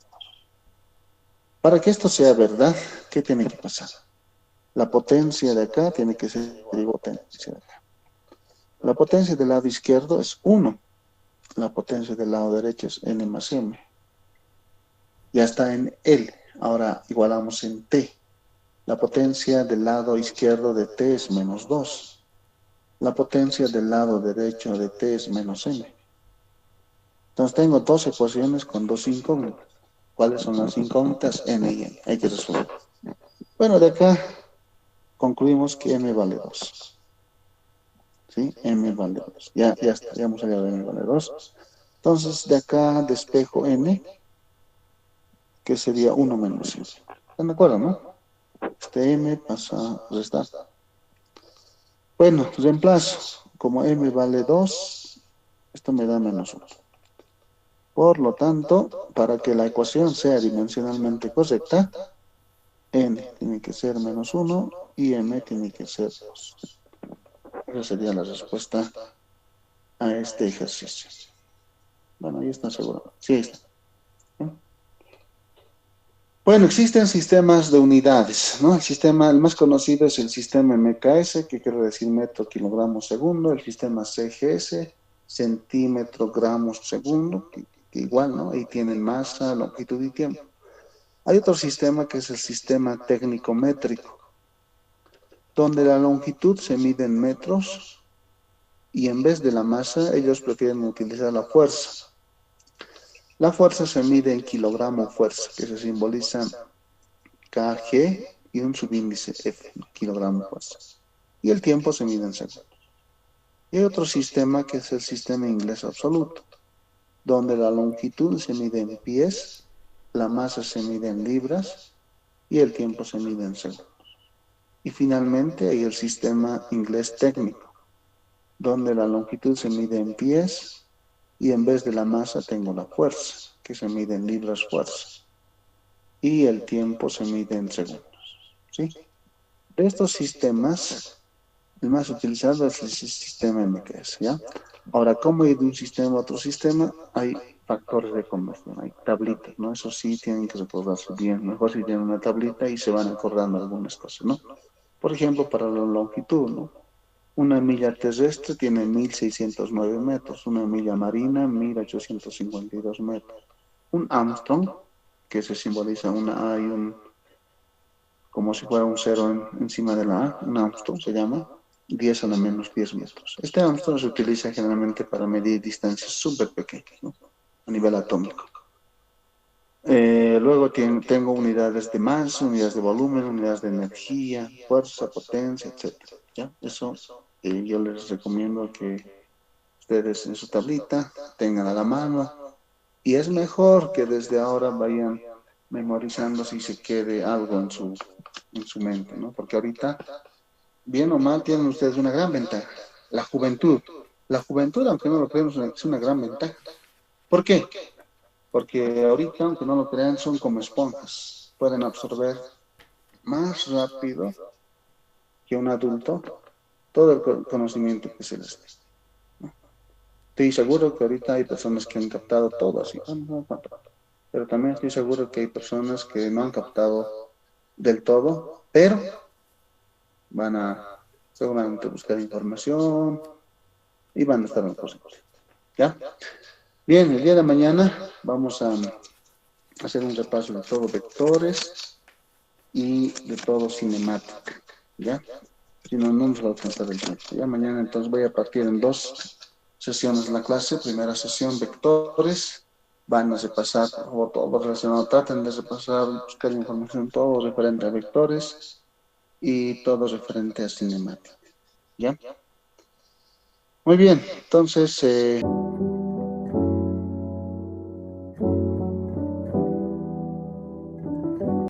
S1: Para que esto sea verdad, ¿qué tiene que pasar? La potencia de acá tiene que ser potencia de acá. La potencia del lado izquierdo es 1. La potencia del lado derecho es n más m. Ya está en L. Ahora igualamos en T. La potencia del lado izquierdo de T es menos 2. La potencia del lado derecho de T es menos m. Entonces tengo dos ecuaciones con dos incógnitas. ¿Cuáles son las incógnitas? N y m. Hay que resolver. Bueno, de acá concluimos que m vale 2. ¿Sí? M vale 2. Ya está, ya hemos hallado m vale 2. Entonces, de acá despejo n, que sería 1 menos m. ¿Están de acuerdo, no? Este m pasa a restar. Bueno, reemplazo. Como m vale 2, esto me da menos 1. Por lo tanto, para que la ecuación sea dimensionalmente correcta, n tiene que ser menos 1 y m tiene que ser 2. Esa sería la respuesta a este ejercicio. Bueno, ahí está seguro. Sí, está. Bueno, existen sistemas de unidades, ¿no? El más conocido es el sistema MKS, que quiere decir metro, kilogramo, segundo. El sistema CGS, centímetro, gramos, segundo, que igual, ¿no? Ahí tienen masa, longitud y tiempo. Hay otro sistema que es el sistema técnico métrico, donde la longitud se mide en metros y en vez de la masa, ellos prefieren utilizar la fuerza. La fuerza se mide en kilogramo fuerza, que se simboliza kg y un subíndice F, kilogramo fuerza. Y el tiempo se mide en segundos. Y hay otro sistema que es el sistema inglés absoluto, donde la longitud se mide en pies, la masa se mide en libras y el tiempo se mide en segundos. Y finalmente hay el sistema inglés técnico, donde la longitud se mide en pies y en vez de la masa tengo la fuerza, que se mide en libras fuerza. Y el tiempo se mide en segundos. ¿Sí? De estos sistemas, el más utilizado es el sistema MKS, ¿ya? Ahora, ¿cómo ir de un sistema a otro sistema? Hay factores de conversión, hay tablitas, ¿no? Eso sí, tienen que recordarse bien. Mejor si tienen una tablita y se van acordando algunas cosas, ¿no? Por ejemplo, para la longitud, ¿no? Una milla terrestre tiene 1.609 metros, una milla marina 1.852 metros. Un Armstrong, que se simboliza una A y como si fuera un cero encima de la A, un Armstrong se llama, 10 a la menos 10 metros. Este Armstrong se utiliza generalmente para medir distancias súper pequeñas, ¿no? A nivel atómico. Luego tengo unidades de masa, unidades de volumen, unidades de energía, fuerza, potencia, etc. ¿Ya? Eso yo les recomiendo que ustedes en su tablita tengan a la mano. Y es mejor que desde ahora vayan memorizando si se quede algo en su mente, ¿no? Porque ahorita, bien o mal, tienen ustedes una gran ventaja. La juventud. La juventud, aunque no lo crean, es una gran ventaja. ¿Por qué? Porque ahorita, aunque no lo crean, son como esponjas. Pueden absorber más rápido que un adulto todo el conocimiento que se les dé. Estoy seguro que ahorita hay personas que han captado todo así, pero también estoy seguro que hay personas que no han captado del todo, pero van a seguramente buscar información y van a estar en el posible. ¿Ya? Bien, el día de mañana vamos a hacer un repaso de todo vectores y de todo cinemática. ¿Ya? Si no, no nos va a alcanzar el tiempo. Ya mañana entonces voy a partir en 2 sesiones la clase. Primera sesión, vectores. Van a repasar o todo relacionado. Traten de repasar, buscar información, todo referente a vectores y todo referente a cinemática. ¿Ya? Muy bien, entonces...